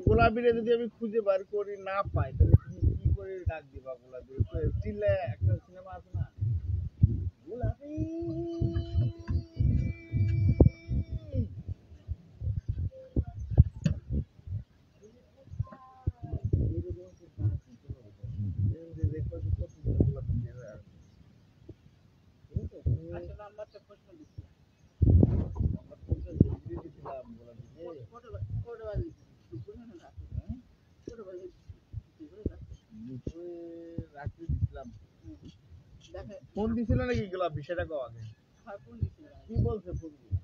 গোলাপিরে যদি আমি খুঁজে বার করি না পাই তাহলে তুমি কি করে ডাক দিবা? গোলাপি চিল্লা একটা সিনেমা আছে না, গোলাপি ফোন দিছিল নাকি গোলাপি সেটা কও আগে। কি বলছে ফোন দিয়ে?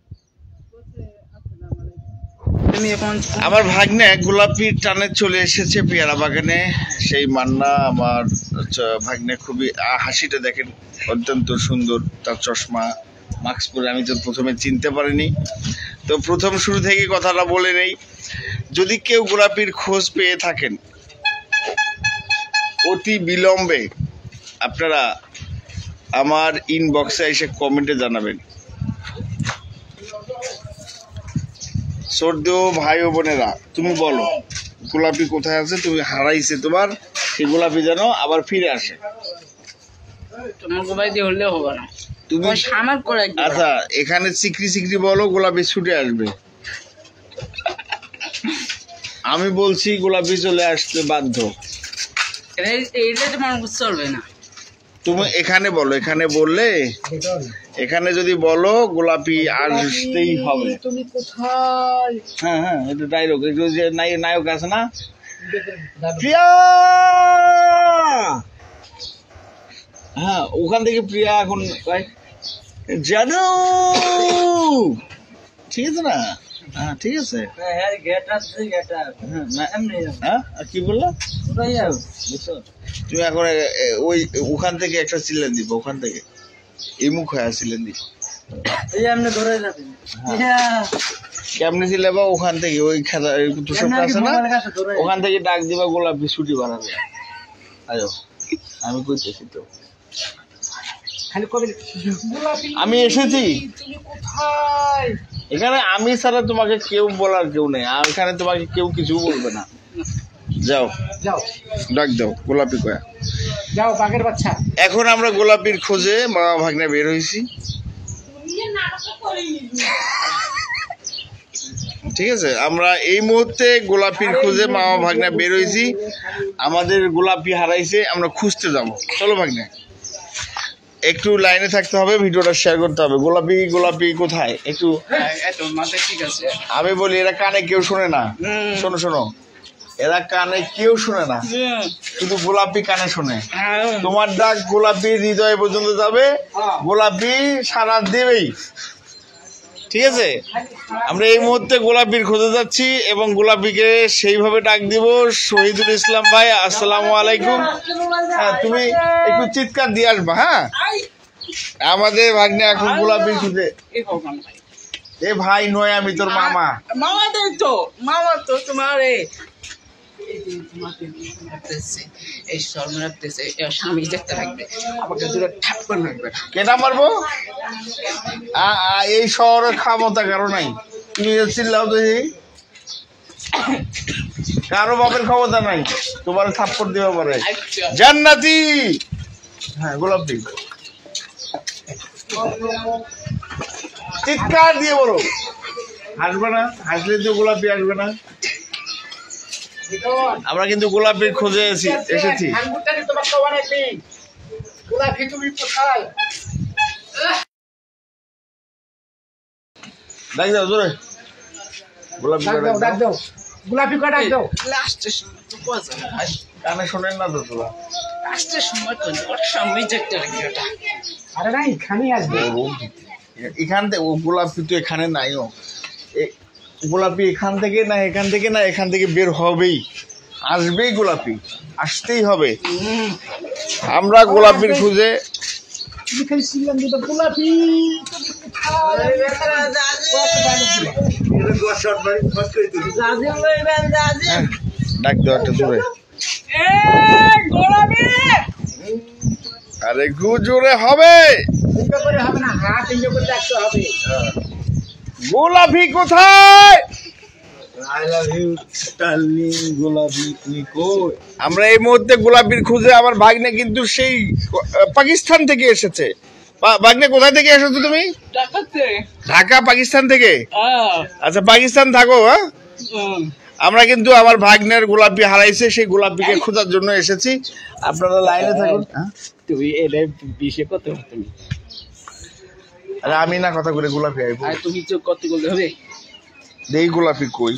আমার ভাগ্নে গোলাপির টানে চলে এসেছে পেয়ারা বাগানে। সেই মান্না আমার ভাগ্নে খুবই হাসিটা দেখেন অত্যন্ত সুন্দর, তার চশমা মাস্ক পরে আমি তো প্রথমে চিনতে পারিনি। তো প্রথম শুরু থেকে কথাটা বলে নেই, যদি কেউ গোলাপির খোঁজ পেয়ে থাকেন অতি বিলম্বে আপনারা আমার ইনবক্সে এসে কমেন্টে জানাবেন। সর্দি ভাই ও বোনেরা, তুমি বলো গোলাপি কোথায় আছে? তুমি হারাইছে তোমার সেই গোলাপি যেন আবার ফিরে আসে। তুমি আচ্ছা এখানে চিকরি চিকরি বলো, গোলাপি ছুটে আসবে। আমি বলছি গোলাপি চলে আসতে বাধ্য। চলবে না, তুমি এখানে বলো, এখানে বললে এখানে যদি বলো গোলাপি আসতেই হবে। তুমি কোথায়? হ্যাঁ হ্যাঁ, এটা ডায়লগ, এটা যে নায়ক আছে না, প্রিয়া। হ্যাঁ ওখান থেকে প্রিয়া এখন জানো, ঠিক আছে না? হ্যাঁ ঠিক আছে। কি বললো? তুমি এখন ওই ওখান থেকে একটা চিল্লেন দিব, ওখান থেকে এই মুখ হয়ে চিল্লেন দিব। কেমনে চিল্লাবা? ওখান থেকে ওই খেলা আছে না, ওখান থেকে ডাক দিবা, গোলাপি ছুটি বানাবে। আয়ো আমি কইতেছি তো, আমি এসেছি এখানে। আমি ছাড়া তোমাকে কেউ বলার কেউ নেই, এখানে তোমাকে কেউ কিছু বলবে না। যাও যাও, ডাক দাও গোলাপি কয়া যাও, বাঘের বাচ্চা। এখন আমরা গোলাপির খোঁজে মামা ভাগ্নে বের হয়েছি, ঠিক আছে? আমরা এই মুহূর্তে গোলাপির খোঁজে মামা ভাগ্নে বের হয়েছি। আমাদের গোলাপি হারাইছে, আমরা খুঁজতে যাব। চলো ভাগ্নে, একটু লাইনে থাকতে হবে, ভিডিওটা শেয়ার করতে হবে। গোলাপি গোলাপি কোথায় একটু ঠিক আছে। আমি বলি এরা কানে কেউ শোনে না, শোনো শোনো, এরা কানে কেউ শোনে না, শুধু গোলাপি কানে শোনে। তোমার ডাক গোলাপির হৃদয় পর্যন্ত যাবে, গোলাপি সাড়া দেবেই, ঠিক আছে? আমরা এই মুহূর্তে গোলাপির খোঁজে যাচ্ছি এবং গোলাপিকে সেইভাবে ডাক দিব। শহীদুল ইসলাম ভাই আসসালামু আলাইকুম। হ্যাঁ তুমি একটু চিৎকার দিয়ে আসবা। হ্যাঁ আমাদের ভাগ্নে এখন গোলাপির খুঁজে। এ ভাই নয়, আমি তোর মামা। মামা তো মামা তো তোমার স্বামী দেখতে লাগবে, আমাকে দূরে ঠাপ করে লাগবে। কেটা মারবো? এই শহরের ক্ষমতা কারো নাই, তুমি চিল্লাও তো। কারো বাপের ক্ষমতা নাই তোমার থাপ্পড় দিতে পারে। জান্নাতি হ্যাঁ গোলাপি, চিৎকার দিয়ে বলো। হাসবে না, হাসলে তো গোলাপি আসবে না। আমরা কিন্তু গোলাপির খোঁজে এসেছি। গোলাপি তুমি কোথায়? ডাক দাও জোরে, গোলাপি ডাক দাও, গোলাপি কা ডাক দাও। লাস্টের সময় তো বাজে কানে শোনেন না তো তোরা? লাস্টের সময় তো ওটা স্বামী দেখতে লাগবে ওটা। আরে না এখানেই আসবে, এখান থেকে। ও গোলাপি তো এখানে নাইও, গোলাপি এখান থেকে না, এখান থেকে না, এখান থেকে বের হবেই, আসবেই, গোলাপি আসতেই হবে। আমরা গোলাপির খুঁজে গোলাপি ডাক দেওয়া একটা জোরে। আরে গু জোরে হবে, গোলাপি কোথায়? আই লাভ ইউ ডার্লিং গোলাপি তুই কই? আমরা এই মুহূর্তে গোলাপির খুঁজে আমার ভাগ্নে কিন্তু সেই পাকিস্তান থেকে এসেছে। ভাগ্নে কোথায় থেকে এসেছো তুমি? টাকাতে ঢাকা, পাকিস্তান থেকে? হ্যাঁ আচ্ছা, পাকিস্তান থাকো? হ্যাঁ, আমরা কিন্তু আমার ভাগ্নের গোলাপি হারাইছে, সেই গোলাপিকে খোঁজার জন্য এসেছি। আপনারা লাইনে থাকুন। তুমি এটা বিষে কত তুমি আরে আমি না কথা করে গোলাপি আইবো। আর তুমি তো কত বলতে হবে দেই গোলাপি কই?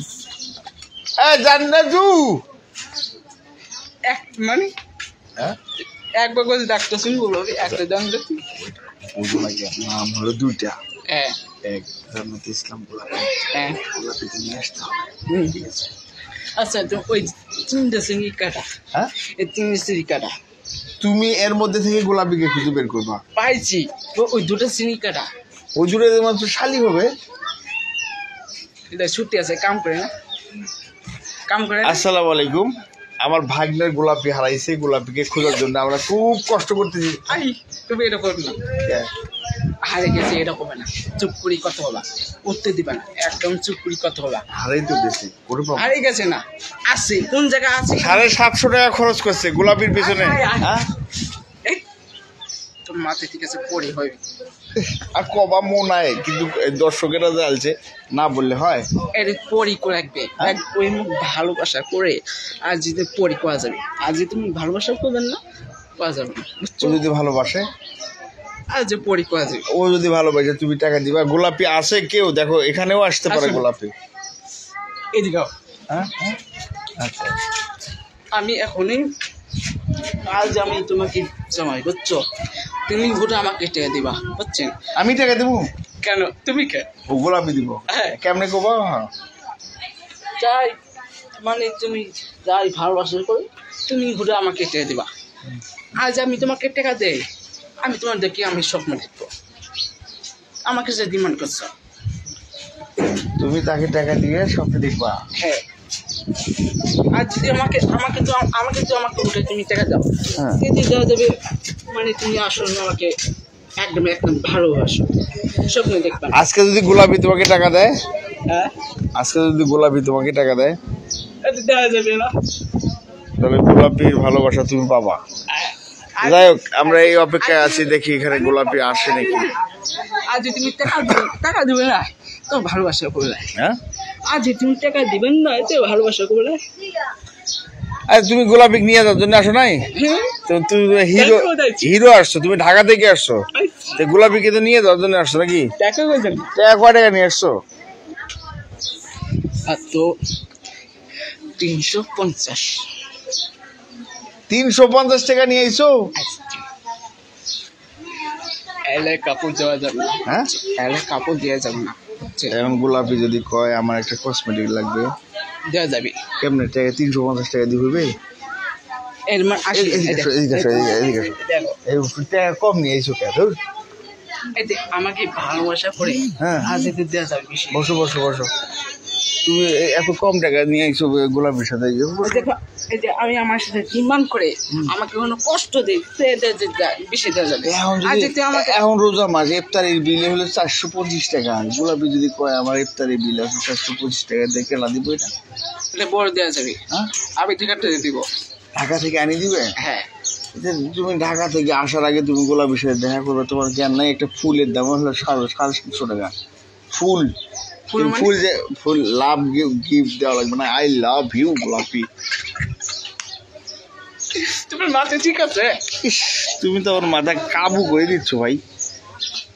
এ জান্নাতু, এক মানে হ্যাঁ একবার করে ডাক্তার শুনি বলো একটা দাম দেখি বুঝো না কি নাম হলো দুইটা, হ্যাঁ এক জান্নাত ইসলাম গোলাপি, হ্যাঁ গোলাপি তুমি আসতে হবে। ঠিক আছে? আচ্ছা তো ওই তিনটে সিঙ্গি কাটা হ্যাঁ, এই তিনটে সিঙ্গি কাটা তুমি এর মধ্যে থেকে গোলাপিকে খুঁজে বের করবা। পাইছি তো ওই দুটো সিঙ্গি কাটা ওই জুড়ে মাত্র শালি হবে। এটা ছুটি আছে কাম করে না কাম করে না? আসসালামু আলাইকুম। আমার ভাগ্নের গোলাপি হারাইছে, গোলাপিকে খোঁজার জন্য আমরা খুব কষ্ট করতেছি। আই তুমি এটা করবে না হারে গেছে এটা করবে না চুপ করি কথা বলা উঠতে দিবা না একদম চুপ করি কথা বলা হারাই তো বেশি করে পাবো। হারে গেছে না আছে কোন জায়গা আছে 750 টাকা খরচ করছে গোলাপির পিছনে। হ্যাঁ? এই, তোর মাথা ঠিক আছে পরে হবে আর কবা মনায় কিন্তু দর্শকেরা জ্বালছে, না বললে হয়। এর পরি করে রাখবে ওই মুখ ভালোবাসা করে আর যদি পরি করা যাবে আর যদি তুমি ভালোবাসা করবেন না করা যাবে না বুঝছো? ও যদি ভালোবাসে, আর যে পরি করা যাবে ও যদি ভালোবাসে তুমি টাকা দিবা। গোলাপি আছে কেউ, দেখো এখানেও আসতে পারে আসুন। গোলাপি। এদিকে আও। হ্যাঁ, আচ্ছা আমি এখনই আজ আমি তোমাকে জামাই বুঝছো তুমি ভোটে আমাকে টাকা দিবা বুঝছেন আমি টাকা দেবো? কেন তুমি কে ও গোলাপি দিব? হ্যাঁ কেমনে কবা? যাই মানে তুমি যাই ভালোবাসা করে তুমি ভোটে আমাকে টাকা দিবা আজ আমি তোমাকে টাকা দেই আমি তোমার দেখি আমি স্বপ্ন দেখবো আমাকে যে ডিমান্ড করছো তুমি তাকে টাকা দিয়ে স্বপ্ন দেখবা? হ্যাঁ আর যদি আমাকে উঠে তুমি টাকা দাও হ্যাঁ। যদি দেওয়া যাবে মানে তুমি আসলে আমাকে একদম একদম ভালোবাসো স্বপ্ন দেখবা না। আজকে যদি গোলাপি তোমাকে টাকা দেয়, হ্যাঁ আজকে যদি গোলাপি তোমাকে টাকা দেয়, এটা দেওয়া যাবে না তাহলে গোলাপির ভালোবাসা তুমি পাবা। যাই হোক, আমরা এই অপেক্ষায় আছি, দেখি এখানে গোলাপি আসে নাকি। আর যদি তুমি টাকা দিবে না তো ভালোবাসা করবে হ্যাঁ, আর যদি তুমি টাকা দিবেন না তো ভালোবাসা করবে আরে তুমি গোলাপি নিয়ে যাওয়ার জন্য আসো নাই? তো তুমি হিরো আসছো, তুমি ঢাকা থেকে আসছো, তো গোলাপিকে তো নিয়ে যাওয়ার জন্য আসছো নাকি? টাকা কইছেন টাকা কয় টাকা নিয়ে আসছো? আর তো 350 350 টাকা নিয়ে আইছো? এলে কাপড় দেওয়া যাবে না হ্যাঁ, এলে কাপড় দেওয়া যাবে না বুঝছেন? এখন গোলাপি যদি কয় আমার একটা কসমেটিক লাগবে, দেওয়া যাবে কেমনে টাকা? 350 টাকা দিয়ে হবে? এর মানে আসলে এদিকে আসো, এদিকে আসো, এদিকে আসো। দেখো এই টাকা কম নিয়ে আইছো কেন? ধুর। এতে আমাকে ভালোবাসা করে হ্যাঁ। আজ এতে দেওয়া যাবে বেশি বসো বসো বসো। তুমি এত কম টাকা নিয়ে আইছো গোলাপির সাথে? দেখো এই যে আমি আমার সাথে ডিমান্ড করে আমাকে কোনো কষ্ট দেয় বেশি দেওয়া যাবে আর যদি আমাকে এখন রোজা মাস, ইফতারির বিলে হলো 425 টাকা। গোলাপি যদি কয় আমার ইফতারির বিল আছে 425 টাকা, দেখে না দিব এটা? এটা বড় দেওয়া যাবে হ্যাঁ, আমি টিকাটা দিব ঢাকা থেকে আনি দিবে? হ্যাঁ যে তুমি ঢাকা থেকে আসার আগে তুমি গোলাপির সাথে দেখা করবে, তোমার জ্ঞান নাই? একটা ফুলের দাম হলো 750 টাকা। ফুল ফুল মানে? ফুল যে ফুল লাভ গিফট দেওয়া লাগবে না? আই লাভ ইউ গোলাপি। তোমার মাথা ঠিক আছে ইস, তুমি তো আমার মাথা কাবু করে দিচ্ছ ভাই।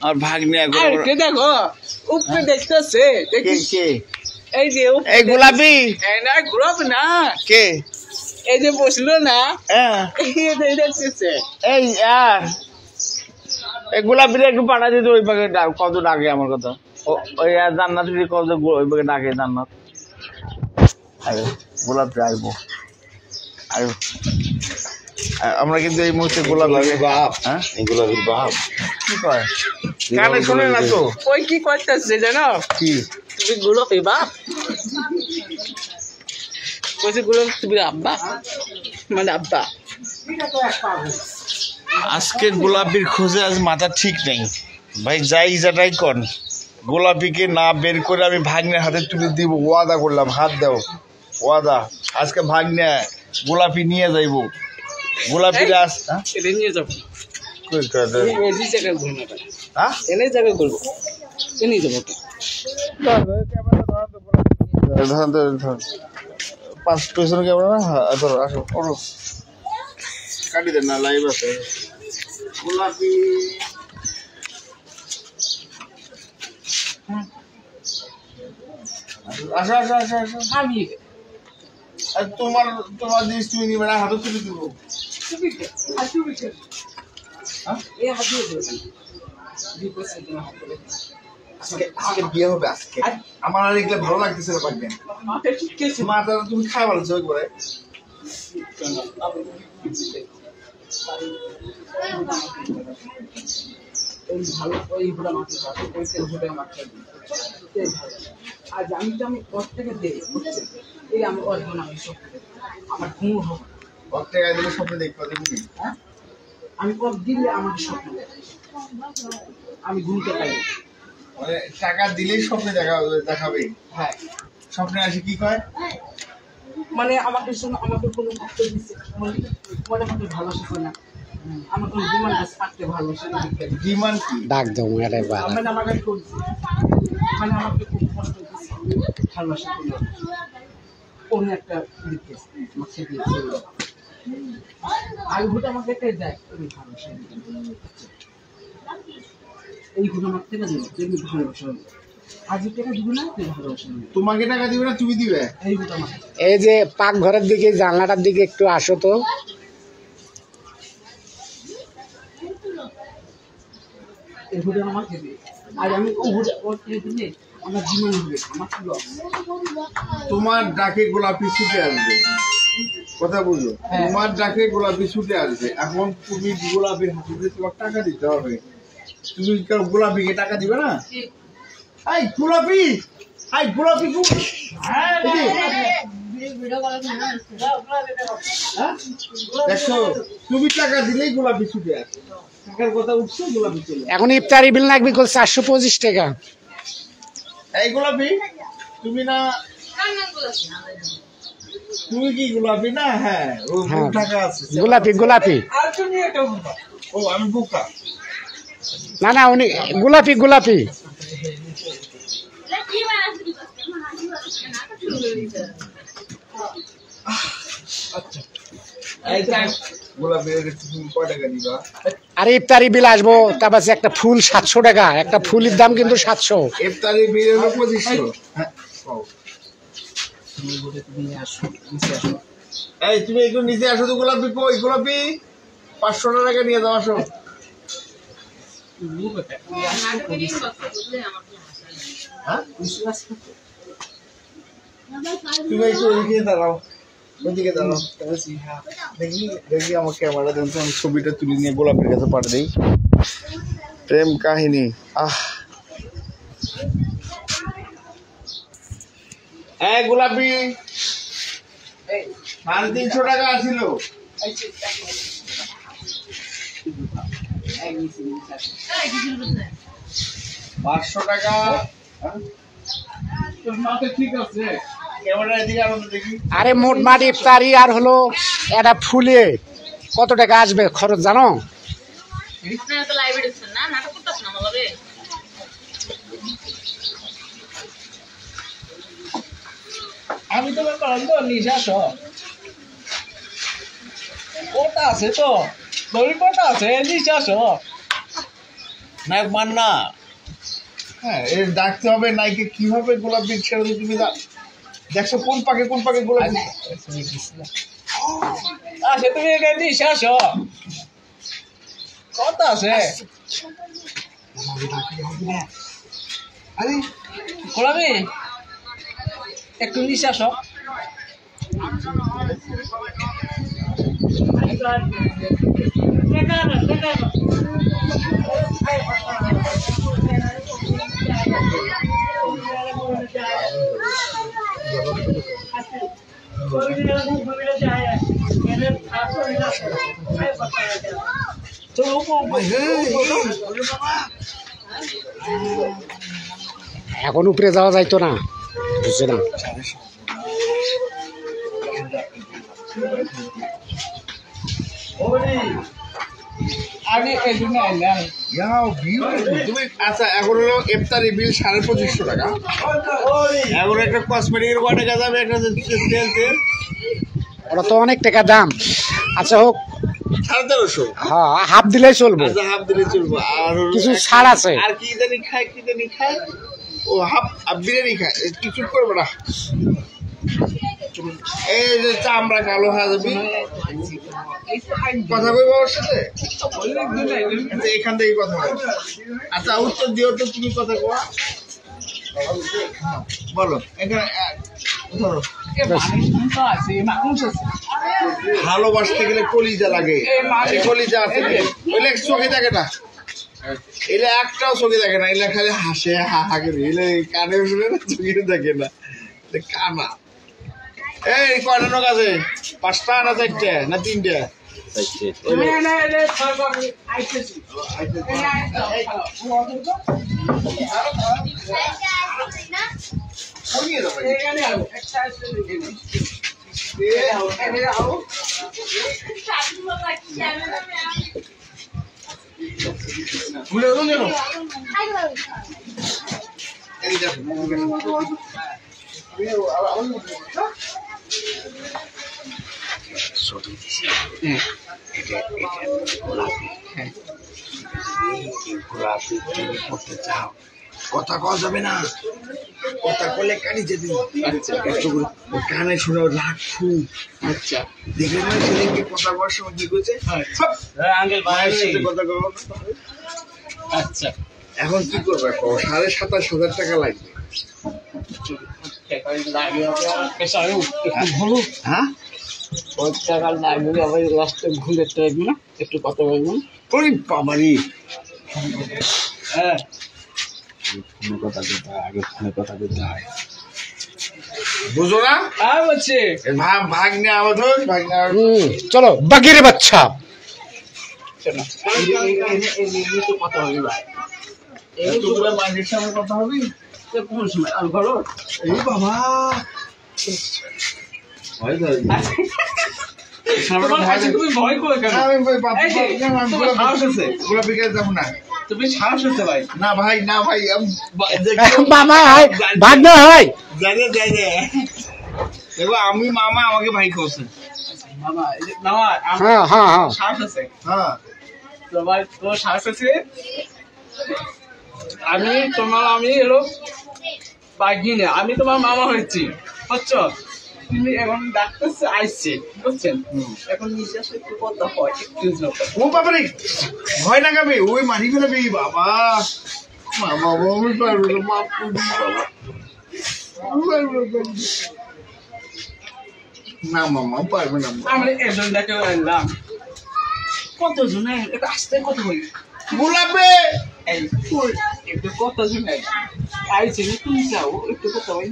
আর ভাগ্নে আর কে দেখো উপরে দেখতেছে কে দেখিস কে? এই যে উপরে এই গোলাপি এই না গ্রুপ না কে? এই যে বসলো না হ্যাঁ, এই দেখতেছে এই এই গোলাপিটা একটু পাঠা দিতে ওই পাকে কত ডাকে আমার কথা। ওই জান্নাত কত ওই পাকে ডাকে জান্নাত। আরে গোলাপি আসবো, আসবো। আমরা কিন্তু এই মুহূর্তে গোলাপি বাপ, হ্যাঁ এই গোলাপির বাপ কি কয় কানে শোনে না তো? ওই কি করতেছে জানো কি তুমি গুলো পেবা বলছে গুলো তুমি আব্বা মানে আব্বা আজকে গোলাপির খোঁজে আজ মাথা ঠিক নেই ভাই, যাই যাটাই কর। গোলাপিকে না বের করে আমি ভাগ্নের হাতে তুলে দিব, ওয়াদা করলাম। হাত দাও, ওয়াদা। আজকে ভাগ্নে গোলাপি নিয়ে যাইব। গোলাপির এটা নিয়ে যাবো, এই জায়গায় ঘুরবো না, হ্যাঁ এনে জায়গায় ঘুরবো, এনে যাবো। পাঁচ পেছনে ক্যামেরা না, ধরো আসো, ওরো কাটি দেন না, লাইভ আছে। গোলাপি আসো আসো আসো আসো। আমি আর তোমার তোমার জিনিস তুমি নিবে না, হাতে তুলে দিব। আজকে বিয়ে হবে আজকে। আমার আর এগুলো ভালো লাগতেছে না, পারবেন মাথা তুমি খাই ভালো চোখ করে। আজ আমি তো আমি ওর থেকে দেই, এই আমার অল্প না, আমার ঘুম হবে। ওর টাকা দিলে স্বপ্ন দেখতে দেখবি। হ্যাঁ, আমি ওর দিলে আমার স্বপ্ন, আমি ঘুমতে পাই। মানে টাকা দিলেই স্বপ্নে দেখাবে। হ্যাঁ, স্বপ্নে আসে কি কয়, মানে আমাকে শোনো, আমাকে কোনো কষ্ট দিচ্ছে, মনে আমাকে ভালোবাসে না, আমার কোনো ডিমান্ড আছে, থাকতে ভালোবাসে না। ডিমান্ড কি? ডাক দাও মেরে বাবা। মানে আমাকে করছে, মানে আমাকে খুব কষ্ট দিচ্ছে, ভালোবাসে কোনো অন্য একটা দিতেছে, আমাকে দিয়েছে। আর ভোট আমাকে পেয়ে যায়, তুমি ভালোবাসে এই ভোট আমার থেকে দেবে, তুমি ভালোবাসে আজ টাকা দিবে না, তুমি ভালোবাসে। তোমাকে টাকা দিবে না, তুমি দিবে। এই ভোট আমার, এই যে পাকঘরের দিকে জানলাটার দিকে একটু আসো তো। এই ভোট আমাকে দেবে, আর আমি ও ভোট ওর থেকে দিলে আমার জীবন হবে, আমার কি লস। তোমার ডাকে গোলাপি ছুটে আসবে, কথা বুঝো। তোমার ডাকে গোলাপি ছুটে আসবে। এখন তুমি গোলাপির হাতে দিয়ে তোমার টাকা দিতে হবে। তুমি গোলাপিকে টাকা দিবে না? এই গোলাপি, এই গোলাপি দেখো, তুমি টাকা দিলেই গোলাপি ছুটে আসে। টাকার কথা উঠছে, গোলাপি চলে। এখন ইফতারি বিল লাগবে 425 টাকা। এই গোলাপি, তুমি না, তুমি কি গোলাপি না? হ্যাঁ, ও টাকা আছে। গোলাপি গোলাপি, আর তুমি এটা ও আমি বোকা। না না উনি গোলাপি গোলাপি। আরে ইফতারি বিল আসবো, তারপর একটা ফুল 700 টাকা, একটা ফুলের দাম কিন্তু 700। ইফতারি বিল হলো 2500। এই তুমি একটু নিচে আসো তো। গোলাপি কই? গোলাপি 500 টাকা নিয়ে যাও, আসো। তুমি একটু ওইদিকে দাঁড়াও, ওইদিকে দাঁড়াও। দেখি দেখি আমার ক্যামেরা দেন তো, আমি ছবিটা তুলে নিয়ে গোলাপের কাছে পাঠিয়ে দিই। প্রেম কাহিনী। গোলাপি 350 টাকা আসিল। 500 টাকা। ঠিক আছে, ক্যামেরা এদিকে আনো তো দেখি। আরে মোটমাট ইফতারি আর হলো একটা ফুলে কত টাকা আসবে খরচ জানো? আমি তো বলবো নিঃশ্বাস ওটা আছে তো, দড়িটা আছে, নিঃশ্বাস না মান না। হ্যাঁ, এর ডাকতে হবে নাইকে কিভাবে গোলাপি ছেড়ে দিই। তুমি দেখছো কোন পাকে গোলাপি আছে, তুমি এটা নিঃশ্বাস কত আছে। আরে গোলাপি একটু নিঃশ্বাস এখন উপরে যাওয়া যাইতো না, বুঝছো না? আমি এই জন্য আইলাম। তুমি আচ্ছা এখন হলো ইফতারি বিল 2550 টাকা। এখন একটা কসমেটিকের কয় টাকা যাবে, একটা তেল ওরা তো অনেক টাকা দাম। আচ্ছা হোক, 1350। হ্যাঁ হাফ দিলেই চলবে, আচ্ছা হাফ দিলে চলবো। আর হলো কিছু ছাড় আছে। আর কি জানি খায় ও হাফ বিরিয়ানি খায়, কিছু করবে না। এই যে চামড়া কালো হয়ে যাবে, কথা কইব ওর সাথে? আচ্ছা এখান থেকে কথা বল। আচ্ছা উত্তর দিও তো, তুমি কথা কও, বলো। এখানে ধরো, ভালোবাসতে গেলে কলিজা লাগে, সেই কলিজা আছে ওইলে চোখে দেখে না, এলে একটাও চোখে দেখে না, এলে খালি হাসে হা করে, এলে কানে শুনে না, চোখে দেখে না, কানা। এই কয়টা লোক আছে? 5টা না 4টে না 3টে? কথা কওয়া যাবে না, কথা বললে কানে যাবে। আচ্ছা কানে শুনে রাখু। আচ্ছা দেখলেন না সেদিনকে কথা বলার সময় কি করছে? মায়ের সাথে কথা কওয়া। আচ্ছা এখন কি করবে? 27,500 টাকা লাগবে। হ্যাঁ একটু কথা বলবো। ওরে বাবারি, হ্যাঁ বুঝো না? হ্যাঁ বলছি ভাগ্নে আমাদের ভাগ্নে। চলো বাগিরে বাচ্চা, কথা হবে ভাই। এতগুলো মাঝের সামনে কথা হবে কোন সময় আর ঘর? এই বাবা তুমি ভয় করে কেন? গোলাপি গাছ যাবো না। তুমি সাহস হচ্ছে ভাই? না ভাই না ভাই, মামা হয় ভাগ্নে হয়, দেখো আমি মামা, আমাকে ভাই করছে। মামা মামা হ্যাঁ হ্যাঁ হ্যাঁ সাহস আছে, হ্যাঁ তোমার তোমার সাহস আছে। আমি এলো বাগিনে, আমি তোমার মামা হয়েছি, বুঝছো? তুমি এখন ডাক্তার আইসছে, বুঝছেন? এখন নিঃশ্বাস একটু কথা হয়, একটু ও বাবা রে, ভয় না গাবে, ওই মারি ফেলাবি বাবা। মামা আমি পারবো না, মাপ করবি বাবা, না মামা পারবে না। আমরা এজেন্ডাকে আনলাম, কতজন এটা আসতে কত হই গোলাপে এই একটু কতজন আইছে, তুমি যাও একটু কথা বলি।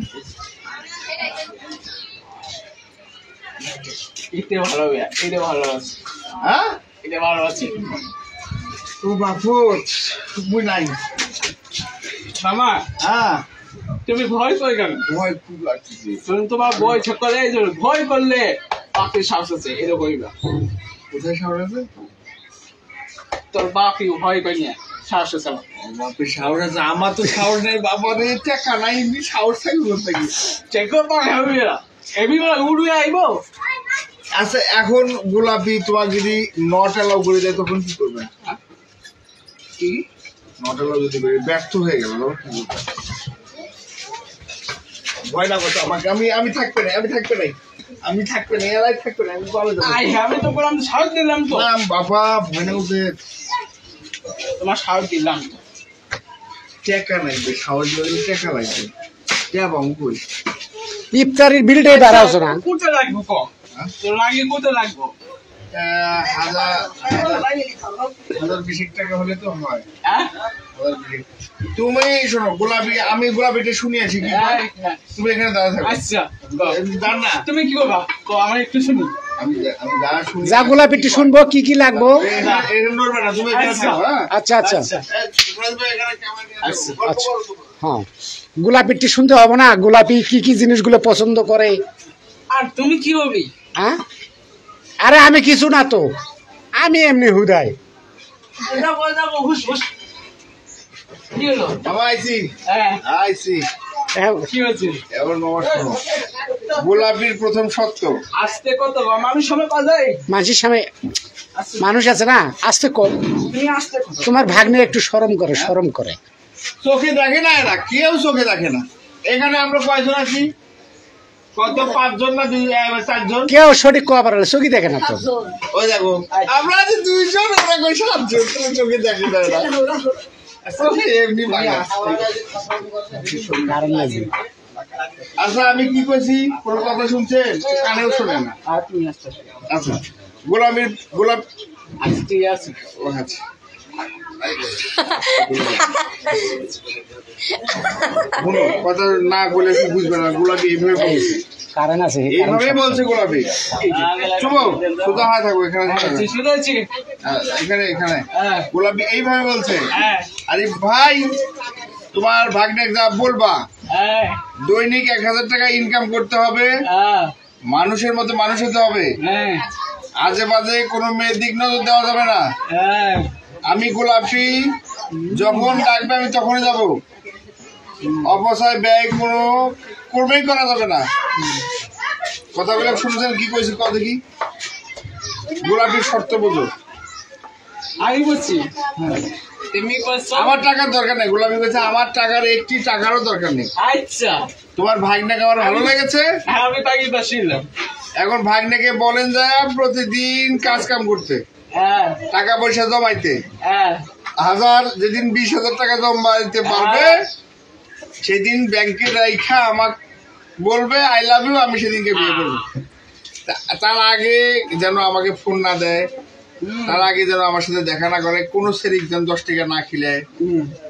এটা ভালো, এটা ভালো আছে, হ্যাঁ এটা ভালো আছে। ও বাপু তুই নাই মামা, হ্যাঁ তুমি ভয় করে কেন? ভয় খুব লাগছে। তুমি তোমার ভয় করে, এই জন্য ভয় করলে বাপের সাহস আছে, এরকমই না। কোথায় সাহস আছে? তোর বাপি ভয় করি না, সাহস আছে আমার। বাপের সাহস আছে, আমার তো সাহস নেই বাবা রে, টাকা নাই, এমনি সাহস থাকবে বলতে কি? চেক করতে হবে না, এমনি উড়ে আইবো। আচ্ছা এখন গোলাপি তোমার যদি 9টা লাভ করে দেয় তখন কি করবে? কি 9টা লাভ যদি করে ব্যর্থ হয়ে গেল তখন কি করবে? ভয় না করতো আমাকে, আমি থাকবে না, আমি থাকবে না, এলাই থাকবে না, আমি ভালো যাবো। আমি তো বললাম সাহস দিলাম তো। না বাবা ভয় না করতে, তোমার সাহস দিলাম। টাকা লাগবে, সাহস দিলে টাকা লাগবে। বাবু কই ইফতারির বিলটাই বাড়াওছো না? কোথায় লাগবো কম? তোর লাগে কোথায় লাগবো? 1020 টাকা হলে তো হয়। হ্যাঁ তুমি শোনো গোলাপি, আমি গোলাপিটা শুনিয়েছি কি তুমি এখানে দাঁড়া থাকো। আচ্ছা দাঁড় না, তুমি কি করবা তো আমার একটু শুনি। আমি দাঁড়া শুনি। যা গোলাপিটি শুনবো কি কি লাগবো। এখানে নড়বে না, তুমি এখানে থাকো। হ্যাঁ আচ্ছা আচ্ছা এখানে ক্যামেরা নিয়ে আচ্ছা হ্যাঁ। গোলাপিটি শুনতে হবে না? গোলাপি কি কি জিনিসগুলো পছন্দ করে? আর তুমি কি হবি? হ্যাঁ, আরে আমি কিছু না তো, আমি এমনি হুদাই। যাবো যাবো, হুস হুস। কি হলো? মামা আইছি হ্যাঁ, আইছি। কি হয়েছে? এবার মামা শোনো, গোলাপির প্রথম সত্য। আসতে কত মানুষ সময় বাজায়? মানুষের সামনে মানুষ আছে না, আসতে কর। তুমি আসতে কত? তোমার ভাগ্নে একটু শরম করে, শরম করে। চোখে দেখে না এরা, কেউ চোখে দেখে না। এখানে আমরা কয়জন আছি? কত, 5 জন না 4 জন? কেউ সঠিক কোয়া পারে না, চোখই দেখে না তো। ওই দেখো আমরা আছি 2 জন, ওরা কই 7 জন, তুমি চোখে দেখে না এরা। চোখে এমনি বাঘা। কারণ লাগবে। আচ্ছা আমি কি কইছি কোনো কথা শুনছেন? কানেও শোনে না। আর তুমি আসতে আচ্ছা গোলাপ আচ্ছা ঠিক আছে। ও আচ্ছা শুনো, কথা না বলে কি বুঝবে না। গোলাপি এইভাবে বলছে, কারণ আছে, এইভাবেই বলছে গোলাপি। চুমো সোজা হয়ে থাকো এখানে, শুনেছি। এখানে এখানে হ্যাঁ গোলাপি এইভাবে বলছে। হ্যাঁ আরে ভাই, তোমার ভাগ্নে যা বলবা, হ্যাঁ দৈনিক 1000 টাকা ইনকাম করতে হবে, হ্যাঁ মানুষের মতো মানুষ হতে হবে, হ্যাঁ আজে বাজে কোনো মেয়ের দিক নজর দেওয়া যাবে না। হ্যাঁ আমি গোলাপি যখন ডাকবে আমি তখনই যাব, অপচয় ব্যয় কোনো কর্মেই করা যাবে না। কথাগুলো শুনছেন? কি কইছি কত দেখি? গোলাপির শর্ত বোঝো। আমি বলছি তুমি কইছো আমার টাকার দরকার নেই, গোলাপি কইছে আমার টাকার একটি টাকারও দরকার নেই। আচ্ছা তোমার ভাগ্নেকে আমার ভালো লেগেছে, আমি তাকে বাসিলাম। এখন ভাগ্নেকে বলেন যে প্রতিদিন কাজ কাম করতে, হ্যাঁ টাকা পয়সা জমাইতে। হ্যাঁ যেদিন 20,000 টাকা জমাইতে পারবে সেদিন ব্যাংকে রাইখা আমাকে বলবে আই লাভ ইউ, আমি সেদিনকে বিয়ে করবো। তার আগে যেন আমাকে ফোন না দেয়, তার আগে যেন আমার সাথে দেখা না করে, কোনো সেরিক যেন 10 টাকা না খিলে,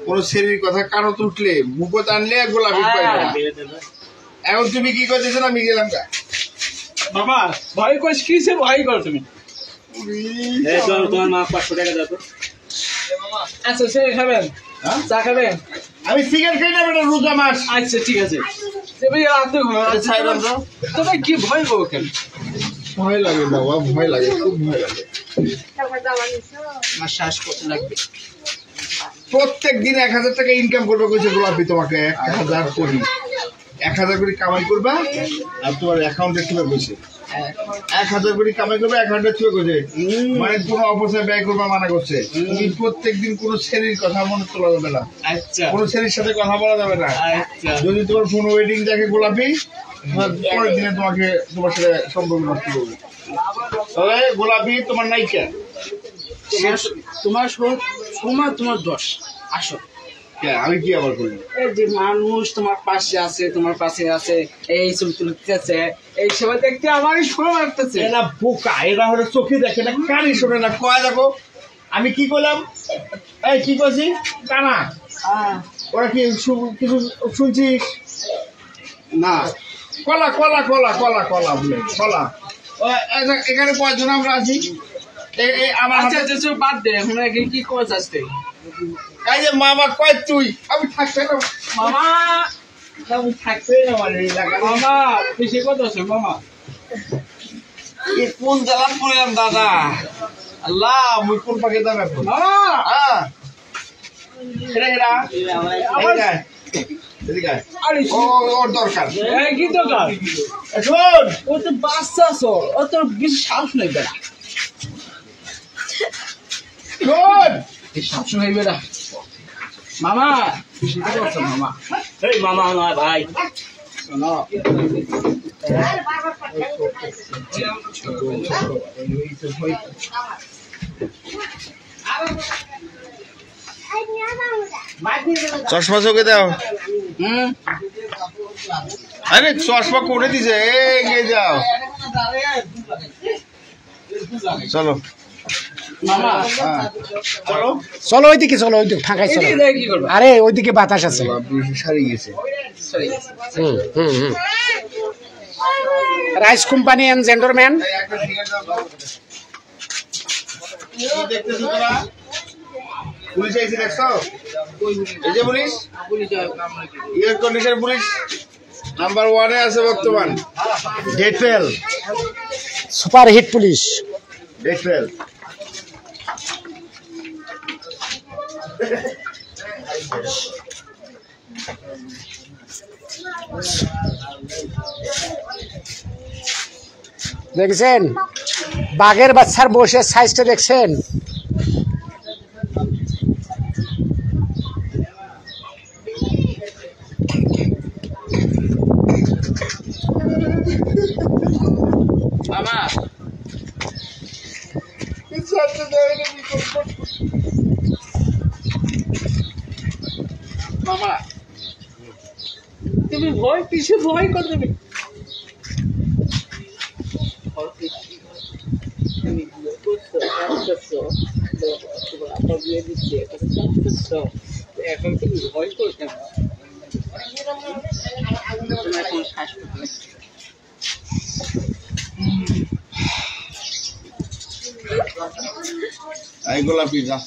কোনো সেরির কথা কারো উঠলে মুখত আনলে গোলাপি পাইবে না। এখন তুমি কি করতেছো? আমি গেলাম গা। বাবা ভয় করিস, কিসে ভয় করো তুমি? তোমার মা 500 টাকা দাও তো। আচ্ছা সে খাবেন, চা খাবেন? আমি সিগারেট খাই না বেটা, রোজা মাস। আচ্ছা ঠিক আছে। তোমার কি ভয় করবো কেন? ভয় লাগে বাবা, ভয় লাগে, খুব ভয় লাগে। আমার শ্বাস কত লাগবে? প্রত্যেক দিন 1000 টাকা ইনকাম করবে কইছে গোলাপি তোমাকে। 1000 কোটি 1000 কোটি কামাই করবা, আর তোমার অ্যাকাউন্টে তুলে কইছে 1000 কোটি কামাই করবে, অ্যাকাউন্টে তুলে কইছে। মানে কোনো অপচয় ব্যয় করবা মানা করছে। তুমি প্রত্যেক দিন কোনো শ্রেণীর কথা মনে তোলা যাবে না, আচ্ছা কোনো শ্রেণীর সাথে কথা বলা যাবে না। আচ্ছা যদি তোমার ফোন ওয়েটিং দেখে গোলাপি, পরের দিনে তোমার সাথে সম্পর্ক নষ্ট করবে। তবে গোলাপি তোমার নায়িকা। তোমার সময় তোমার দোষ। আসো, আমি কি আবার করি? এই যে মানুষ তোমার পাশে আছে, তোমার পাশে আছে, এই ছবি তুলতেছে, এই সময় দেখতে আমারই সময় লাগতেছে। এরা বোকা, এরা হলো চোখে দেখে না, কানে শোনে না। কয় দেখো আমি কি করলাম, এই কি করছি কানা, ওরা কি কিছু শুনছিস না? কলা কলা কলা কলা কলা বলে কলা। এখানে কয়জন আমরা আছি? আমার আচ্ছা হাতে আচ্ছা বাদ দে, এখন কি করছ আজকে? এই যে মামা কয় তুই, আমি থাকতে না মামা, আমি থাকতে না আমার এই এলাকায়। মামা বেশি কথা আছে মামা। কোন জ্বালান পড়লাম দাদা, আল্লাহ মুই কোন পাকে যাবে এখন? মামা হ্যাঁ এরা এরা এদিকে আয়, এদিকে আয়। আরে ওর দরকার এই কি দরকার? শোন, ও তো বাচ্চা আছো, ও তোর বেশি সাহস নেই বেড়া, শোন এই সাহস নেই বেড়া। মামা বেশি কথা আছে মামা। এই মামা নয় ভাই। শোনো, চশমা চোখে দাও। হুম আরে চশমা করে দিছে, এগিয়ে যাও। চলো মামা হ্যাঁ চলো। চলো ওইদিকে, চলো ওইদিকে ফাঁকাই চলো। এদিকে কি করবা? আরে ওইদিকে বাতাস আছে। সারি গেছে। সরি হুম হুম হুম। রাইস কোম্পানি এন্ড জেন্ডারম্যান। একটা সিগারেট দাও তো। কি দেখতেছো তোরা? পুলিশ আইছে দেখছো? এই যে police, air condition police number 1 এ আছে বর্তমান। Date fail, super hit police. Date fail. দেখছেন বাঘের বাচ্চার বসে সাইজটা দেখছেন? মামা মামা তুমি ভয় কিসে ভয় করবে? তুমি করছো আপনার বিয়ে দিচ্ছে এখন তুমি ভয় করছো না? এখন শ্বাস করতে এই গোলাপি যা।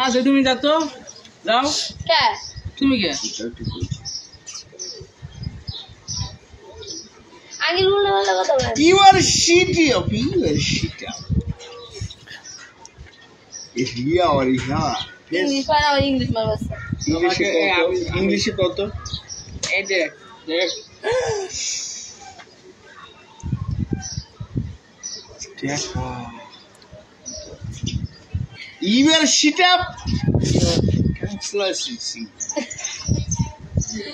আচ্ছা তুমি যা তো যাও। কে তুমি কে? আগে উল্টা পাল্টা কথা বলেন। You are shitty up, you are shit up. Is here or is not? English পারে আবার ইংলিশ মারবাস। ইংলিশে কত? এই দেখ দেখ You are shit up.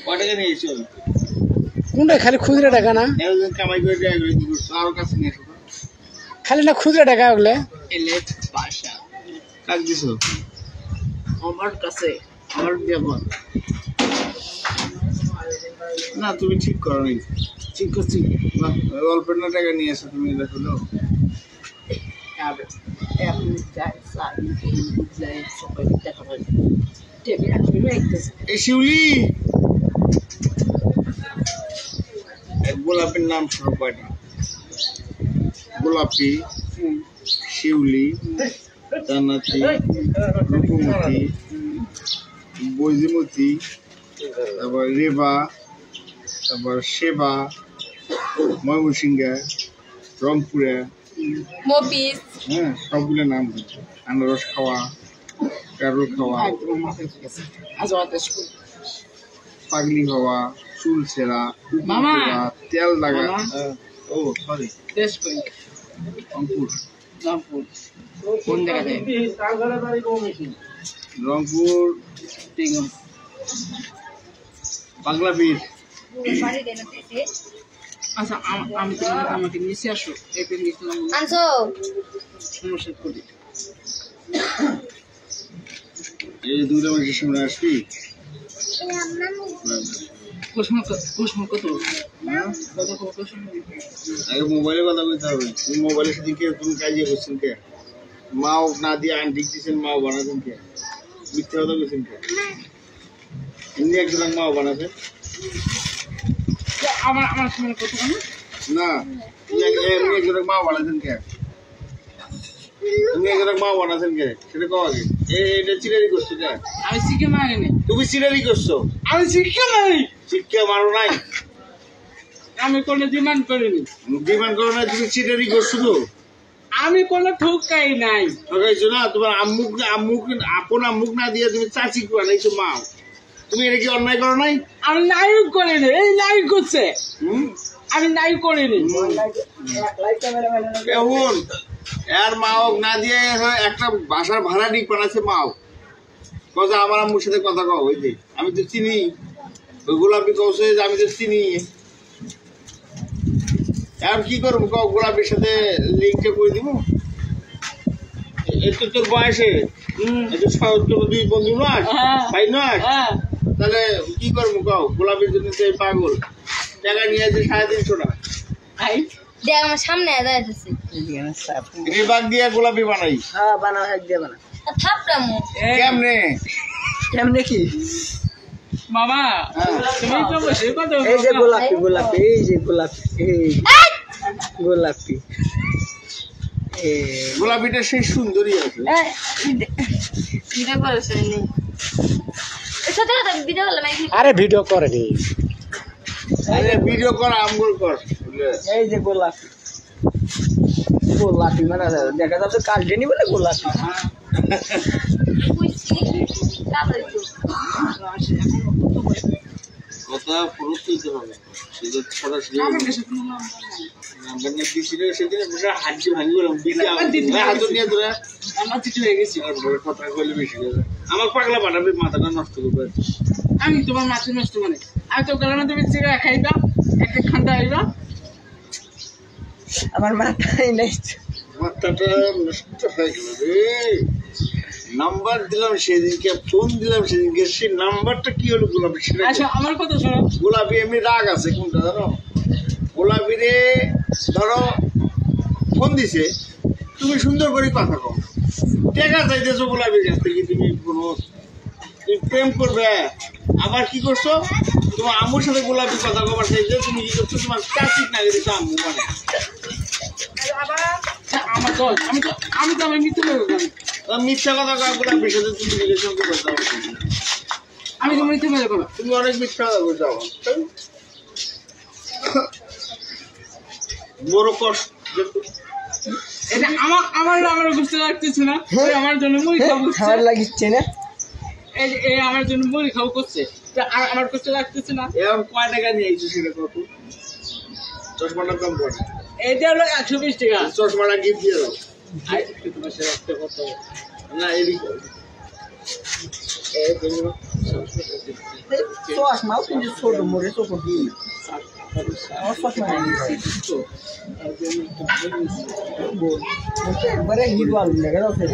কটাকা নিয়েছো? কোনটা খালি খুচরা টাকা না? একজন কামাই করে দেয় এগুলো কি করছো? আর কাছে নিয়ে এসো। খালি না খুচরা টাকা ওগুলো? এলে বাসা কাক দিছো? আমার কাছে আমার ব্যবহার না তুমি ঠিক করো নি। ঠিক করছি। না অল্প না টাকা নিয়ে এসো তুমি দেখো না। এখন যাই যাই সবাই দেখা পাবে। টেবিল রাখবি একদম। এই শিউলি এক গোলাপের নাম শুরু কয়টা? গোলাপি, শিউলি, জান্নাতি, রূপমতি, বৈজমতি, তারপর রেবা, তারপর সেবা, ময়মনসিংহে, রংপুরে, মফিস হ্যাঁ সবগুলো নাম বলছে। আনারস খাওয়া, কারোর খাওয়া, একদম মাথায় ঠিক আছে। আজ আমাদের স্কুল পাগলি হওয়া, চুল ছেঁড়া, মামা। তেল লাগা। মামা। ও সরি, দেশ কই রংপুর। রামপুর কোন জায়গাতে? রংপুর ঠিক আছে। বাংলা বীর। বাড়ি দেন পেতে আচ্ছা আমি তোমাকে আমাকে নিচে আসো এতে নিচে আনছো সমস্যা করি। এই দুটো মাসের সামনে আসবি। প্রশ্ন কত হ্যাঁ? কত প্রশ্ন? আগে মোবাইলে কথা বলতে হবে। তুমি মোবাইলের সাথে কে তুমি কাজে করছেন কে? মাও না দিয়ে আন্টি দিচ্ছেন, মাও বানাতেন কে? মিথ্যা কথা বলছেন কে? এমনি একজন মাও বানাতেন আমার আমার সময় কত কেন? না, তুমি এমনি একজন মাও বানাতেন কে? তুমি একজন মাও বানাতেন কে? সেটা কও আগে। এটা চিরারি করছো কে? আমি শিখে মারিনি। তুমি চিরারি করছো? আমি শিক্ষা মারি। শিক্ষা মারো নাই? আমি কোনো ডিমান্ড করিনি। ডিমান্ড করো না, তুমি চিটারি করছো তো? আমি কোনো ঠকাই নাই। ঠকাইছো না? তোমার আম্মুক আপন আম্মুক না দিয়ে তুমি চাচি বানাইছো মাও। তুমি এটা কি অন্যায় করো নাই? আমি নায়ক করিনি, এই নায়ক করছে। হুম? আমি নায়ক করিনি। কেমন এর মাও না দিয়ে একটা বাসার ভাড়া ঠিক বানাচ্ছে মাও। কথা আমার আম্মুর সাথে কথা কও। ওই যে আমি তো চিনি, ওই গোলাপি কৌশে আমি তো চিনি। আর কি করবো কও? গোলাপের সাথে লিঙ্কটা করে দিব। একটু তোর বয়সে একটু তোর দুই বন্ধু নয়, হ্যাঁ। ভাই নয়, হ্যাঁ তাহলে কি করবো কও? গোলাপের জন্য তো এই পাগল টাকা নিয়ে আসছে 350 টাকা। আই দেখ আমার সামনে দাঁড়াইতেছে এই বাগ দিয়ে গোলাপি বানাই। হ্যাঁ বানাও এক দিয়ে বানা। থাপড়ামু কেমনে? কেমনে কি মামা? হ্যাঁ। তুমি তো বসে কত? এই যে গোলাপি গোলাপি এই যে গোলাপি এই গোলাপি গোলাপিটা সেই সুন্দরই আছে। ভিডিও করেছে নি সাথে কথা ভিডিও করলাম আরে ভিডিও করেনি আরে ভিডিও কর আমগুল কর এই যে গোলাপি গোলাপি মানে দেখা যাচ্ছে কালজেনি বলে গোলাপি বুঝছি তারপরে কথা পুরো তুলতে হবে সেটা সরাসরি নাম্বার নিয়ে দিছিল সেদিন আমরা হাজি ভাঙি গেলাম দিছি হাত নিয়ে ধরে আমার চিঠি হয়ে গেছি আর বড় কথা কইলে বেশি গেল আমার পাগলা বানাবে মাথাটা নষ্ট করবে আমি তোমার মাছ নষ্ট মানে আমি তো গেলাম তুমি চিড়া খাইবা একটা খান্ডা আইবা আমার মাথায় নেই মাথাটা নষ্ট হয়ে গেল রে নাম্বার দিলাম সেদিনকে ফোন দিলাম সেদিনকে সেই নাম্বারটা কি হলো গোলাপি সেটা আচ্ছা আমার কথা শোনো গোলাপি এমনি রাগ আছে কোনটা জানো গোলাপি রে ধরো ফোন দিছে তুমি সুন্দর করে কথা কও টাকা চাইতেছো গোলাপির কাছ থেকে তুমি কোনো তুমি প্রেম করবে আবার কি করছো তোমার আম্মুর সাথে গোলাপি কথা কবার চাইছে তুমি কি করছো তোমার কাচিক না দিছো আম্মু মানে আমার দল আমি তো আমি মিথ্যে বলবো মিথ্যা কথা কয় গোলাপির সাথে তুমি রিলেশন করতে হবে আমি তো মিথ্যে বলবো না তুমি অনেক মিথ্যা কথা বলছো আমার বড় কষ্ট এটা আমার বুঝতে লাগতেছে না আমার জন্য মুড়ি খাবো খাবার লাগিচ্ছে না এই আমার জন্য মুড়ি খাবো করছে আমার করতে লাগতেছে না এখন কয় টাকা নিয়ে আইছো সেটা কত চশমাটার দাম পড়ে এটা হলো 120 টাকা চশমাটা গিফট দিয়ে দাও তোমার সাথে রাখতে কত না এদিকে চশমা কিন্তু ছোট মোড়ে চোখ দিয়ে আমার চশমা একবারে হিট বাল লেগে যাচ্ছে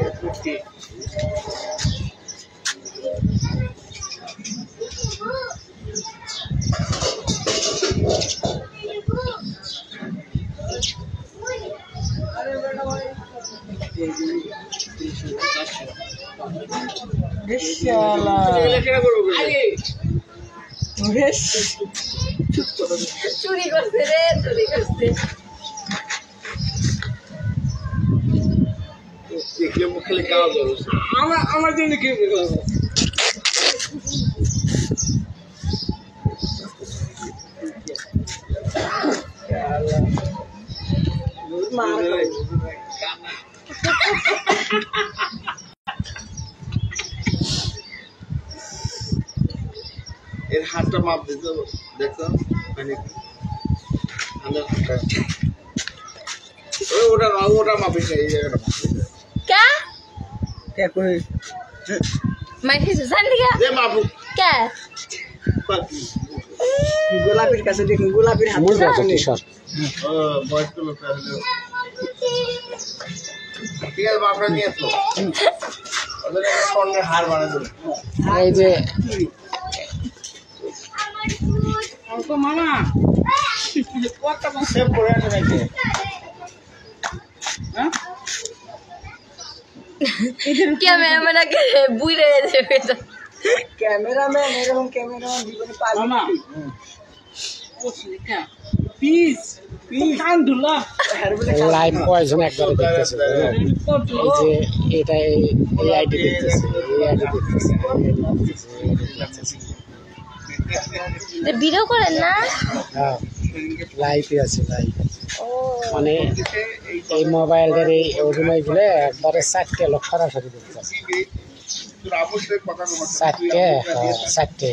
চুরি করছে রে চুরি করছে দেখলে মুখ খালি কাওয়া যাবে আমার জন্য কি এর হাতটা মাপ দিতে হবে দেখো ওটা না ওটা মাপিস না এই জায়গাটা क्या मैं किसे जान लिया দে মাপু क्या গোলাপের কাছে দেখুন গোলাপের হাত মুজ আছে টি-শার্ট বয়স্ক লোক হলো ঠিক আছে বাপরা নিয়ে তো ওদের একটা স্বর্ণের হার বানাই দেবো এই যে তো মামা সেভ করে আছে নাকি হ্যাঁ क्या मैं मना के बुरे से बेटा ক্যামেরাম্যান এরকম ক্যামেরাম্যান জীবনে পাবি মামা ও শিকা পিস আলহামদুলিল্লাহ লাইভ পয়জন একবারে দেখতেছে এই যে এটা এই আইডি দেখতেছে এই আইডি দেখতেছে ভিডিও করেন না হ্যাঁ লাইভই আছে লাইভ ও মানে এই মোবাইলটার এই অভিনয় গুলো একবারে 4টে লোক সরাসরি দেখতেছে তোর আপুর সাথে কথা বলতে 4টে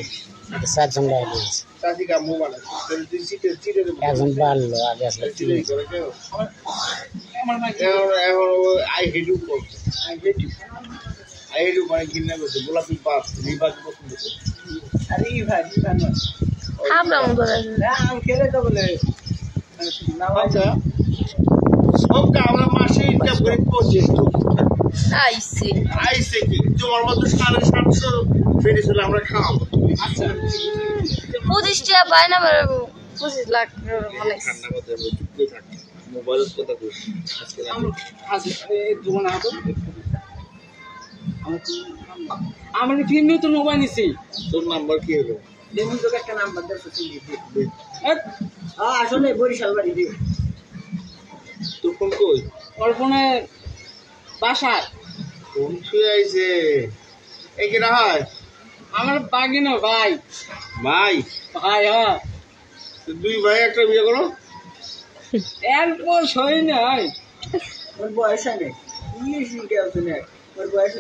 4জন লাইভ আছে চাচিকা মোবাইল আছে তোর তুই সিটে সিটে একজন বাড়লো আগে আসলে আমার মা এখন I hate you I hate you মানে কিনা করছে গোলাপি পাস রিবাজ পছন্দ করে আরে ভাই জানো আমরা মতো আমি কেলে তো বলে না আচ্ছা সব আমরা মাসে ইনকাম করি 25 আইসি আইসে কি তোমার মতো 750 ফেরিছিল আমরা খাওয়াবো আচ্ছা 25 টাকা পায় না 25 লাখ মানে ঠান্ডা কথা বলতে থাক মোবাইল কথা কইছি আজকে আচ্ছা এই দোকান আতো আমার ফিল্ম নিয়ে তো মোবাইল নিছি তোর নাম্বার কি হলো দেবুন তো একটা নাম্বার দাও তো আসলে বরিশাল বাড়ি দি তোর ফোন কই ওর ফোনে বাসায় ফোন ছুঁয়ে আইছে এই কিনা হয় আমার বাগিনো ভাই ভাই ভাই হ্যাঁ দুই ভাই একটা বিয়ে করো এর বয়স হয় নাই ওর বয়স নেই ইংলিশ শিখে না ওর বয়স